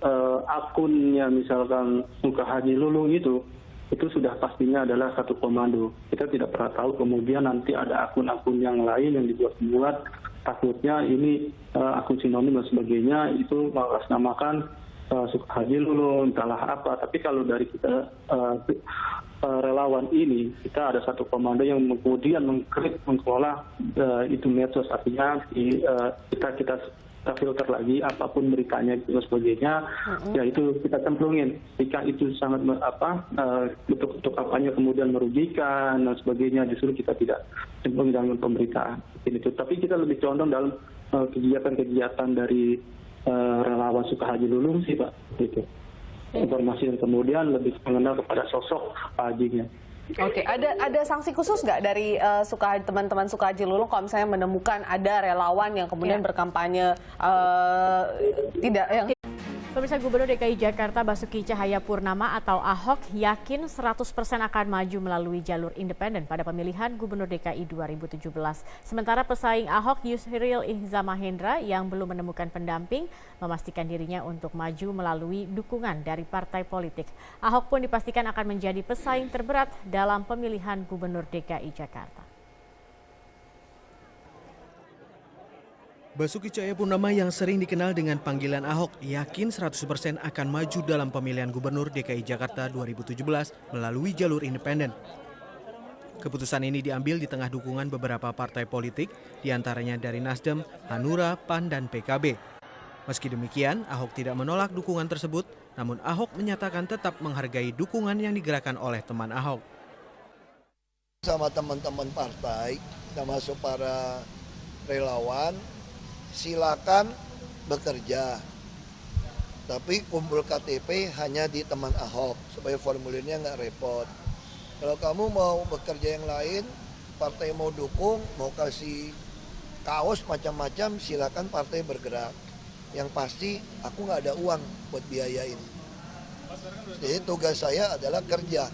akunnya misalkan Suka Haji Lulung itu sudah pastinya adalah satu komando. Kita tidak pernah tahu kemudian nanti ada akun-akun yang lain yang dibuat-buat, takutnya ini akun sinonim dan sebagainya, itu mengatasnamakan Suka Haji Lulung, entahlah apa. Tapi kalau dari kita relawan ini, kita ada satu komando yang kemudian mengelola itu medsos, artinya kita filter lagi apapun beritanya dan sebagainya, ya itu kita cemplungin. Jika itu sangat untuk kampanye kemudian merugikan dan sebagainya, justru kita tidak cemplungin dalam pemberitaan. Itu. Tapi kita lebih condong dalam kegiatan-kegiatan dari relawan Suka Haji Lulung sih, Pak. Gitu. Informasi yang kemudian lebih mengenal kepada sosok Pak Hajinya. Oke, ada sanksi khusus nggak dari teman-teman Suka Haji Lulung kalau misalnya menemukan ada relawan yang kemudian berkampanye tidak yang... Pemirsa, Gubernur DKI Jakarta Basuki Cahayapurnama atau Ahok yakin 100% akan maju melalui jalur independen pada pemilihan Gubernur DKI 2017. Sementara pesaing Ahok Yusril Ihza Mahendra yang belum menemukan pendamping memastikan dirinya untuk maju melalui dukungan dari partai politik. Ahok pun dipastikan akan menjadi pesaing terberat dalam pemilihan Gubernur DKI Jakarta. Basuki Cahayapurnama yang sering dikenal dengan panggilan Ahok yakin 100% akan maju dalam pemilihan Gubernur DKI Jakarta 2017 melalui jalur independen. Keputusan ini diambil di tengah dukungan beberapa partai politik, diantaranya dari Nasdem, Hanura, PAN, dan PKB. Meski demikian, Ahok tidak menolak dukungan tersebut, namun Ahok menyatakan tetap menghargai dukungan yang digerakkan oleh teman Ahok. Sama teman-teman partai, termasuk para relawan, silakan bekerja, tapi kumpul KTP hanya di teman Ahok supaya formulirnya nggak repot. Kalau kamu mau bekerja yang lain, partai mau dukung, mau kasih kaos macam-macam, silakan partai bergerak. Yang pasti aku nggak ada uang buat biayain. Jadi tugas saya adalah kerja.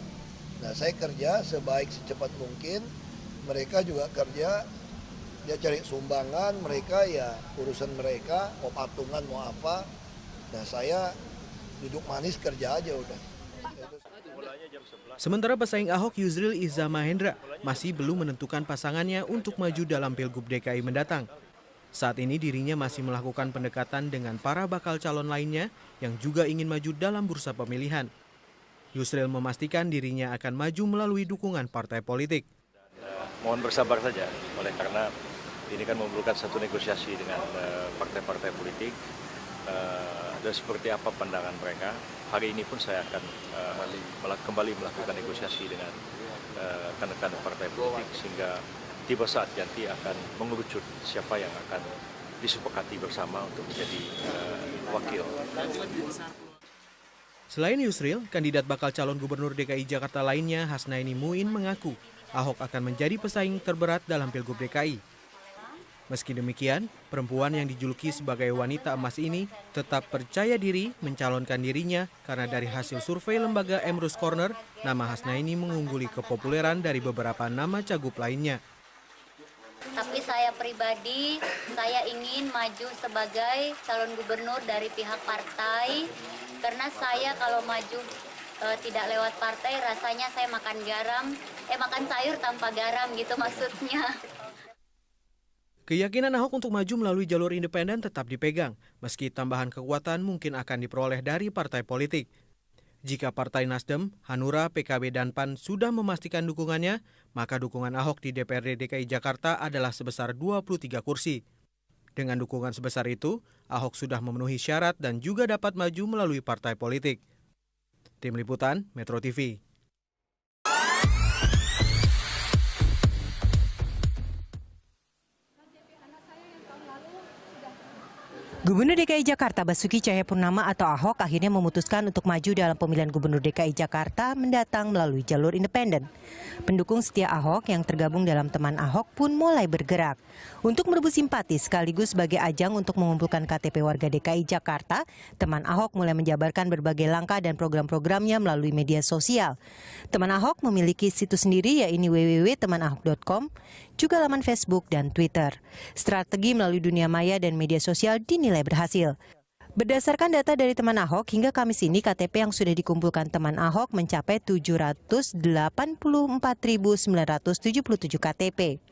Nah, saya kerja sebaik secepat mungkin, mereka juga kerja. Dia cari sumbangan, mereka ya urusan mereka, mau patungan, mau apa. Nah, saya duduk manis kerja aja udah. Sementara pesaing Ahok Yusril Ihza Mahendra masih belum menentukan pasangannya untuk maju dalam Pilgub DKI mendatang. Saat ini dirinya masih melakukan pendekatan dengan para bakal calon lainnya yang juga ingin maju dalam bursa pemilihan. Yusril memastikan dirinya akan maju melalui dukungan partai politik. Mohon bersabar saja, oleh karena ini kan memerlukan satu negosiasi dengan partai-partai politik. Ada dan seperti apa pandangan mereka. Hari ini pun saya akan kembali melakukan negosiasi dengan rekan-rekan partai politik sehingga tiba saat nanti akan mengerucut siapa yang akan disepakati bersama untuk menjadi wakil. Selain Yusril, kandidat bakal calon gubernur DKI Jakarta lainnya Hasnaini Muin mengaku Ahok akan menjadi pesaing terberat dalam Pilgub DKI. Meski demikian, perempuan yang dijuluki sebagai wanita emas ini tetap percaya diri mencalonkan dirinya karena dari hasil survei lembaga Emrus Corner, nama Hasnaini mengungguli kepopuleran dari beberapa nama cagup lainnya. Tapi saya pribadi, saya ingin maju sebagai calon gubernur dari pihak partai, karena saya kalau maju tidak lewat partai, rasanya saya makan sayur tanpa garam gitu maksudnya. Keyakinan Ahok untuk maju melalui jalur independen tetap dipegang, meski tambahan kekuatan mungkin akan diperoleh dari partai politik. Jika Partai Nasdem, Hanura, PKB, dan PAN sudah memastikan dukungannya, maka dukungan Ahok di DPRD DKI Jakarta adalah sebesar 23 kursi. Dengan dukungan sebesar itu, Ahok sudah memenuhi syarat dan juga dapat maju melalui partai politik. Tim Liputan, Metro TV. Gubernur DKI Jakarta Basuki Cahayapurnama atau Ahok akhirnya memutuskan untuk maju dalam pemilihan Gubernur DKI Jakarta mendatang melalui jalur independen. Pendukung setia Ahok yang tergabung dalam teman Ahok pun mulai bergerak. Untuk merebut simpati sekaligus sebagai ajang untuk mengumpulkan KTP warga DKI Jakarta, teman Ahok mulai menjabarkan berbagai langkah dan program-programnya melalui media sosial. Teman Ahok memiliki situs sendiri yaitu www.temanahok.com, juga laman Facebook dan Twitter. Strategi melalui dunia maya dan media sosial dinilai berhasil. Berdasarkan data dari teman Ahok, hingga Kamis ini KTP yang sudah dikumpulkan teman Ahok mencapai 784.977 KTP.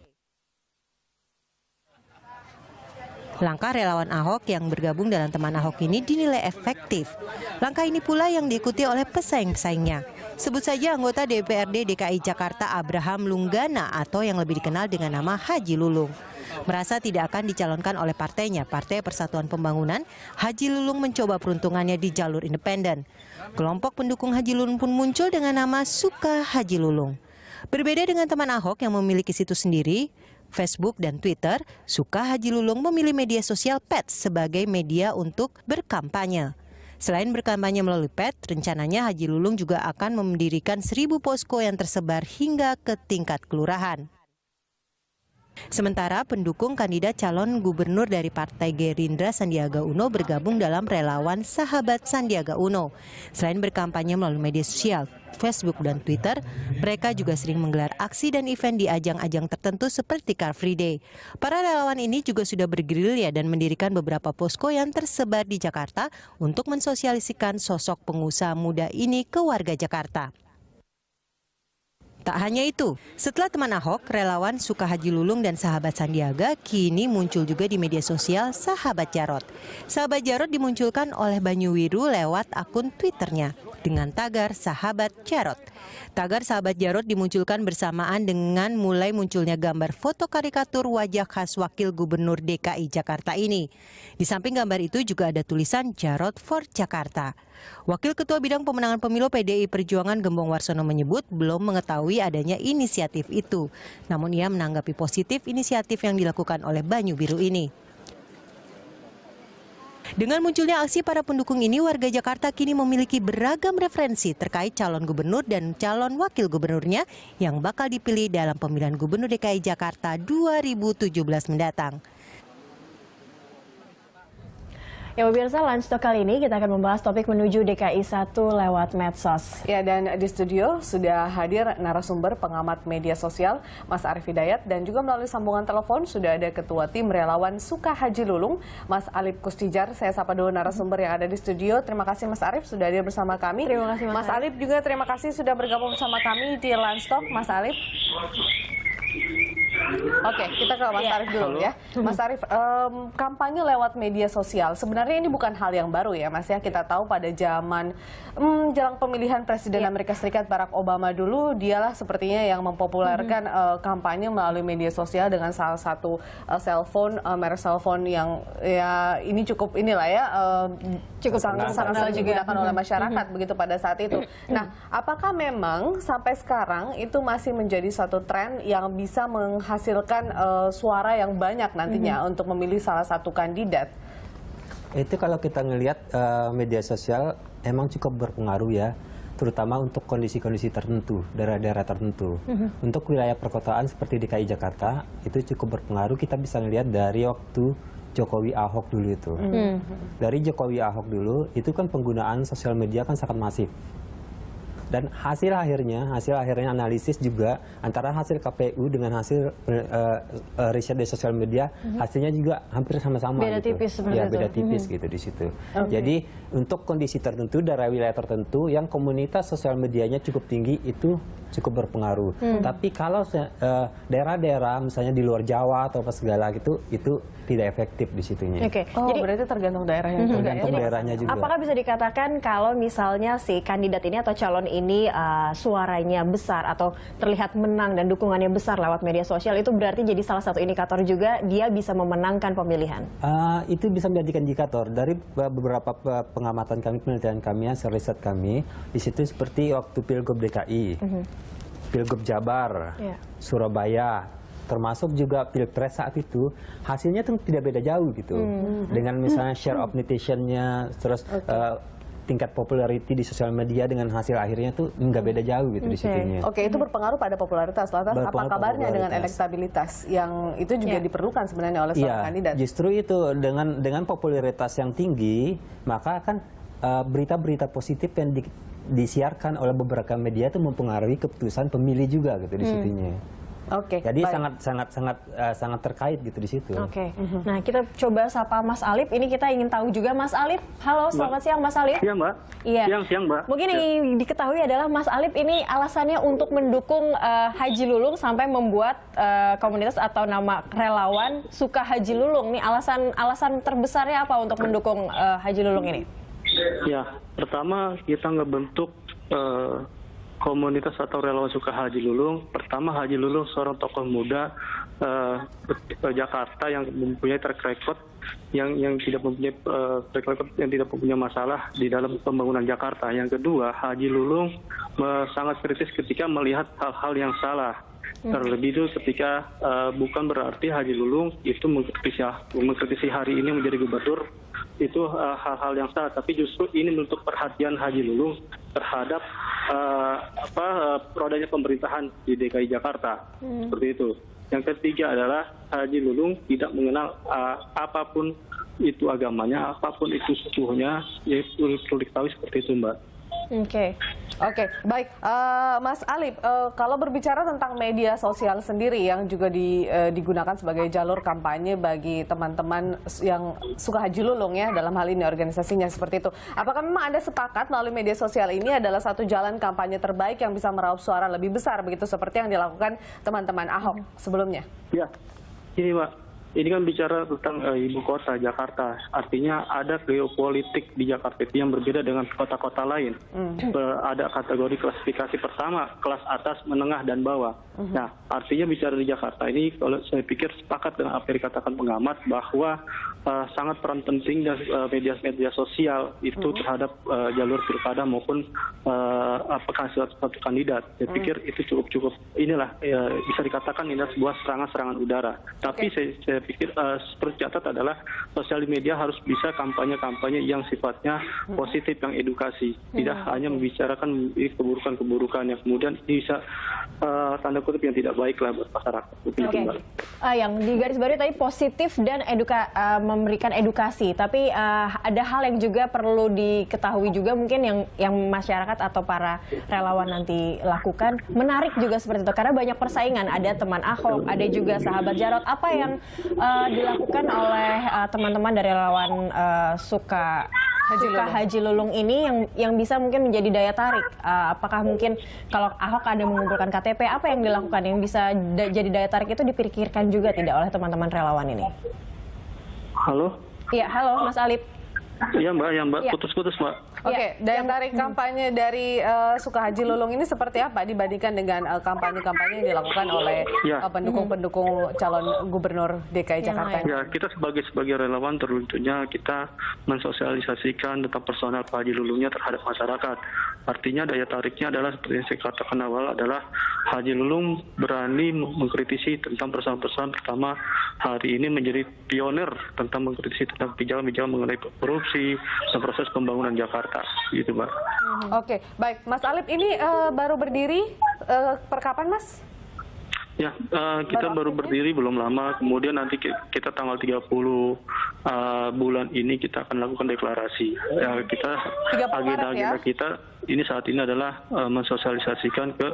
Langkah relawan Ahok yang bergabung dalam teman Ahok ini dinilai efektif. Langkah ini pula yang diikuti oleh pesaing-pesaingnya. Sebut saja anggota DPRD DKI Jakarta Abraham Lunggana atau yang lebih dikenal dengan nama Haji Lulung. Merasa tidak akan dicalonkan oleh partainya, Partai Persatuan Pembangunan, Haji Lulung mencoba peruntungannya di jalur independen. Kelompok pendukung Haji Lulung pun muncul dengan nama Suka Haji Lulung. Berbeda dengan teman Ahok yang memiliki situs sendiri, Facebook dan Twitter, Suka Haji Lulung memilih media sosial Pets sebagai media untuk berkampanye. Selain berkampanye melalui PET, rencananya Haji Lulung juga akan mendirikan 1.000 posko yang tersebar hingga ke tingkat kelurahan. Sementara pendukung kandidat calon gubernur dari Partai Gerindra Sandiaga Uno bergabung dalam relawan Sahabat Sandiaga Uno. Selain berkampanye melalui media sosial, Facebook dan Twitter, mereka juga sering menggelar aksi dan event di ajang-ajang tertentu seperti Car Free Day. Para relawan ini juga sudah bergerilya dan mendirikan beberapa posko yang tersebar di Jakarta untuk mensosialisikan sosok pengusaha muda ini ke warga Jakarta. Tak hanya itu, setelah teman Ahok, relawan Suka Haji Lulung dan Sahabat Sandiaga kini muncul juga di media sosial Sahabat Jarot. Sahabat Jarot dimunculkan oleh Banyu Wiru lewat akun Twitternya dengan tagar Sahabat Jarot. Tagar Sahabat Jarot dimunculkan bersamaan dengan mulai munculnya gambar foto karikatur wajah khas Wakil Gubernur DKI Jakarta ini. Di samping gambar itu juga ada tulisan Jarot for Jakarta. Wakil Ketua Bidang Pemenangan Pemilu PDI Perjuangan Gembong Warsono menyebut belum mengetahui adanya inisiatif itu. Namun ia menanggapi positif inisiatif yang dilakukan oleh Banyu Biru ini. Dengan munculnya aksi para pendukung ini, warga Jakarta kini memiliki beragam referensi terkait calon gubernur dan calon wakil gubernurnya yang bakal dipilih dalam pemilihan Gubernur DKI Jakarta 2017 mendatang. Ya pemirsa, Lunch Talk kali ini kita akan membahas topik menuju DKI 1 lewat medsos. Ya, dan di studio sudah hadir narasumber pengamat media sosial Mas Arief Hidayat, dan juga melalui sambungan telepon sudah ada Ketua Tim Relawan Suka Haji Lulung, Mas Alip Kustijar. Saya sapa dulu narasumber yang ada di studio. Terima kasih Mas Arief sudah hadir bersama kami. Terima kasih Mas Alip juga terima kasih sudah bergabung bersama kami di Lunch Talk. Mas Alip. Oke, kita ke Mas Arief dulu ya. Mas Arief, kampanye lewat media sosial, sebenarnya ini bukan hal yang baru ya Mas ya. Kita tahu pada zaman jelang pemilihan Presiden Amerika Serikat Barack Obama dulu, dialah sepertinya yang mempopulerkan kampanye melalui media sosial dengan salah satu merek cellphone yang ya ini cukup inilah ya, cukup sangat digunakan oleh masyarakat begitu pada saat itu. Nah, apakah memang sampai sekarang itu masih menjadi satu tren yang bisa menghasilkan suara yang banyak nantinya untuk memilih salah satu kandidat? Itu kalau kita ngelihat media sosial emang cukup berpengaruh ya, terutama untuk kondisi-kondisi tertentu, daerah-daerah tertentu. Untuk wilayah perkotaan seperti DKI Jakarta, itu cukup berpengaruh. Kita bisa ngelihat dari waktu Jokowi Ahok dulu itu. Dari Jokowi Ahok dulu, itu kan penggunaan sosial media kan sangat masif. Dan hasil akhirnya analisis juga antara hasil KPU dengan hasil riset di sosial media, hasilnya juga hampir sama-sama. Beda gitu. tipis sebenarnya. Ya, beda tipis gitu di situ. Jadi untuk kondisi tertentu, daerah wilayah tertentu yang komunitas sosial medianya cukup tinggi itu cukup berpengaruh. Tapi kalau daerah-daerah misalnya di luar Jawa atau apa segala gitu, itu tidak efektif di situnya. Jadi berarti tergantung daerahnya juga. Tergantung daerahnya juga. Apakah bisa dikatakan kalau misalnya si kandidat ini atau calon ini suaranya besar atau terlihat menang dan dukungannya besar lewat media sosial, itu berarti jadi salah satu indikator juga dia bisa memenangkan pemilihan? Itu bisa menjadikan indikator. Dari beberapa pengamatan kami, penelitian kami, hasil riset kami, di situ seperti waktu Pilgub DKI, Pilgub Jabar, Surabaya, termasuk juga Pilpres saat itu, hasilnya tuh tidak beda jauh gitu. Dengan misalnya share of netizen-nya, terus tingkat popularity di sosial media dengan hasil akhirnya tuh nggak beda jauh gitu di situnya. Oke, itu berpengaruh pada popularitas. Lantas apa kabarnya dengan elektabilitas yang itu juga diperlukan sebenarnya oleh seorang kandidat? Justru itu dengan popularitas yang tinggi, maka kan berita-berita positif yang disiarkan oleh beberapa media itu mempengaruhi keputusan pemilih juga gitu di situnya. Jadi sangat terkait gitu di situ. Nah, kita coba sapa Mas Alip. Ini kita ingin tahu juga Mas Alip. Halo, selamat siang Mas Alip. Iya, Mbak. Iya. Siang, Mbak. Mungkin yang diketahui adalah Mas Alip ini alasannya untuk mendukung Haji Lulung sampai membuat komunitas atau nama relawan Suka Haji Lulung. Nih alasan terbesarnya apa untuk mendukung Haji Lulung ini? Ya, pertama kita ngebentuk komunitas atau relawan Suka Haji Lulung. Pertama, Haji Lulung seorang tokoh muda Jakarta yang mempunyai track record yang tidak mempunyai track record yang tidak mempunyai masalah di dalam pembangunan Jakarta. Yang kedua, Haji Lulung sangat kritis ketika melihat hal-hal yang salah. Terlebih itu ketika bukan berarti Haji Lulung itu mengkritisi hari ini menjadi gubernur itu hal-hal yang salah, tapi justru ini bentuk perhatian Haji Lulung terhadap rodanya pemerintahan di DKI Jakarta. Seperti itu. Yang ketiga adalah Haji Lulung tidak mengenal apapun itu agamanya, apapun itu sukunya, yaitu perlu diketahui seperti itu, Mbak. Oke, baik. Mas Alip, kalau berbicara tentang media sosial sendiri yang juga digunakan sebagai jalur kampanye bagi teman-teman yang suka Haji Lulung ya, dalam hal ini organisasinya seperti itu. Apakah memang Anda sepakat melalui media sosial ini adalah satu jalan kampanye terbaik yang bisa meraup suara lebih besar begitu seperti yang dilakukan teman-teman Ahok sebelumnya? Ya, ini Mbak. Ini kan bicara tentang ibu kota Jakarta, artinya ada geopolitik di Jakarta itu yang berbeda dengan kota-kota lain. Ada kategori klasifikasi pertama, kelas atas, menengah, dan bawah. Nah, artinya bicara di Jakarta ini, kalau saya pikir sepakat dengan apa yang dikatakan pengamat bahwa sangat peran penting dan media sosial itu terhadap jalur pilkada maupun suatu kandidat. Saya pikir itu cukup inilah bisa dikatakan ini sebuah serangan udara. Tapi saya pikir seperti catat adalah sosial media harus bisa kampanye-kampanye yang sifatnya positif, yang edukasi, tidak hanya membicarakan keburukan-keburukan yang kemudian bisa tanda kutip yang tidak baik lah buat masyarakat. Yang digarisbawahi tadi positif dan memberikan edukasi, tapi ada hal yang juga perlu diketahui juga mungkin yang masyarakat atau para relawan nanti lakukan, menarik juga seperti itu karena banyak persaingan, ada teman Ahok, ada juga sahabat Jarot. Apa yang dilakukan oleh teman-teman dari relawan Suka Haji Lulung ini yang bisa mungkin menjadi daya tarik? Apakah mungkin kalau Ahok ada mengumpulkan KTP, apa yang dilakukan yang bisa jadi daya tarik itu dipikirkan juga tidak oleh teman-teman relawan ini? Halo? Iya, halo Mas Alip. Iya Mbak, putus-putus Mbak. Oke, daya tarik kampanye dari Sukahaji Lulung ini seperti apa dibandingkan dengan kampanye-kampanye yang dilakukan oleh pendukung-pendukung calon gubernur DKI Jakarta? Ya, kita sebagai relawan tentunya kita mensosialisasikan tentang personal Pak Haji Lulungnya terhadap masyarakat. Artinya daya tariknya adalah seperti yang saya katakan awal adalah Haji Lulung berani mengkritisi tentang persoalan-persoalan, pertama hari ini menjadi pionir tentang mengkritisi tentang pijakan-pijakan mengenai korupsi dan proses pembangunan Jakarta, gitu Mbak. Oke, baik. Mas Alip ini baru berdiri per kapan Mas? Ya, kita baru berdiri belum lama, kemudian nanti kita tanggal 30 bulan ini kita akan lakukan deklarasi. Ya, kita agenda kita ini saat ini adalah mensosialisasikan ke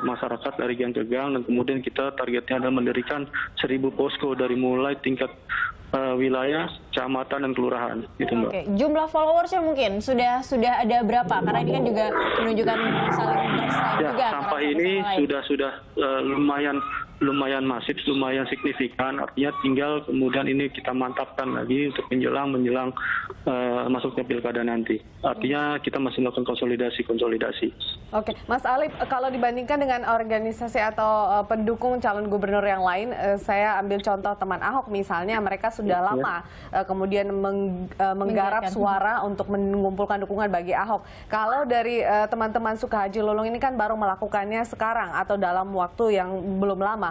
masyarakat dari gang ke gang, dan kemudian kita targetnya adalah mendirikan 1000 posko dari mulai tingkat wilayah, kecamatan dan kelurahan, gitu Mbak. Oke, jumlah followersnya mungkin sudah ada berapa? Karena ini kan juga menunjukkan saling bersaing juga. Sampai ini sudah lumayan masif, lumayan signifikan. Artinya tinggal kemudian ini kita mantapkan lagi untuk menjelang masuknya pilkada nanti. Artinya kita masih melakukan konsolidasi. Oke, Mas Alip, kalau dibandingkan dengan organisasi atau pendukung calon gubernur yang lain, saya ambil contoh teman Ahok misalnya, mereka sudah lama kemudian menggarap suara untuk mengumpulkan dukungan bagi Ahok. Kalau dari teman-teman Sukahaji Lulung ini kan baru melakukannya sekarang atau dalam waktu yang belum lama.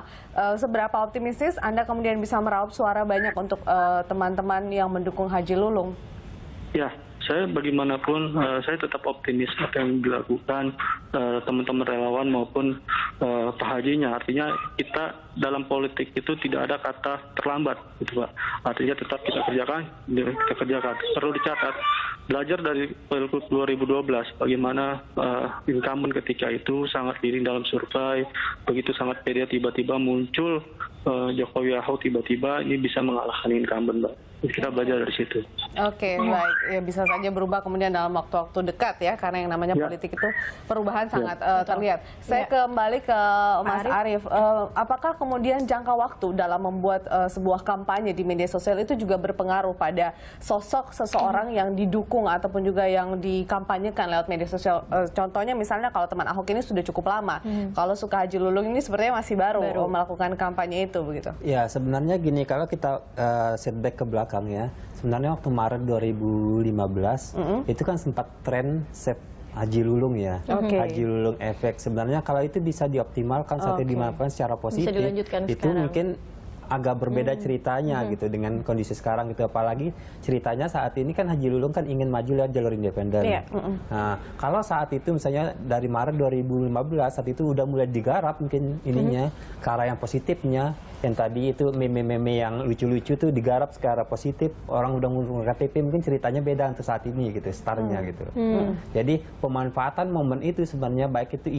Seberapa optimistis Anda kemudian bisa meraup suara banyak untuk teman-teman yang mendukung Haji Lulung? Ya, saya bagaimanapun saya tetap optimis apa yang dilakukan teman-teman relawan maupun Pak Hajinya. Artinya kita dalam politik itu tidak ada kata terlambat, gitu Pak. Artinya tetap kita kerjakan. Perlu dicatat, belajar dari Pilgub 2012, bagaimana incumbent ketika itu sangat miring dalam survei, begitu sangat pede, tiba-tiba muncul Jokowi Ahok, tiba-tiba ini bisa mengalahkan incumbent, Mbak. Kita belajar dari situ. Oke, baik. Ya, bisa saja berubah kemudian dalam waktu-waktu dekat ya, karena yang namanya politik itu perubahan sangat terlihat. Saya kembali ke Mas Arief. Apakah kemudian jangka waktu dalam membuat sebuah kampanye di media sosial itu juga berpengaruh pada sosok seseorang yang didukung ataupun juga yang dikampanyekan lewat media sosial? Contohnya misalnya kalau teman Ahok ini sudah cukup lama, kalau Sukahaji Lulung ini sepertinya masih baru melakukan kampanye itu, begitu? Ya, sebenarnya gini, kalau kita setback ke belakang ya, sebenarnya waktu Maret 2015 itu kan sempat tren Save Haji Lulung ya, Haji Lulung efek. Sebenarnya kalau itu bisa dioptimalkan sampai dimanfaatkan secara positif, itu mungkin agak berbeda ceritanya gitu dengan kondisi sekarang gitu. Apalagi ceritanya saat ini kan Haji Lulung kan ingin maju lewat jalur independen. Nah, kalau saat itu misalnya dari Maret 2015 saat itu udah mulai digarap mungkin ininya ke arah yang positifnya, yang tadi itu meme-meme yang lucu-lucu tuh digarap secara positif, orang udah ngumpul KTP, mungkin ceritanya beda untuk saat ini gitu, startnya gitu. Jadi pemanfaatan momen itu sebenarnya baik itu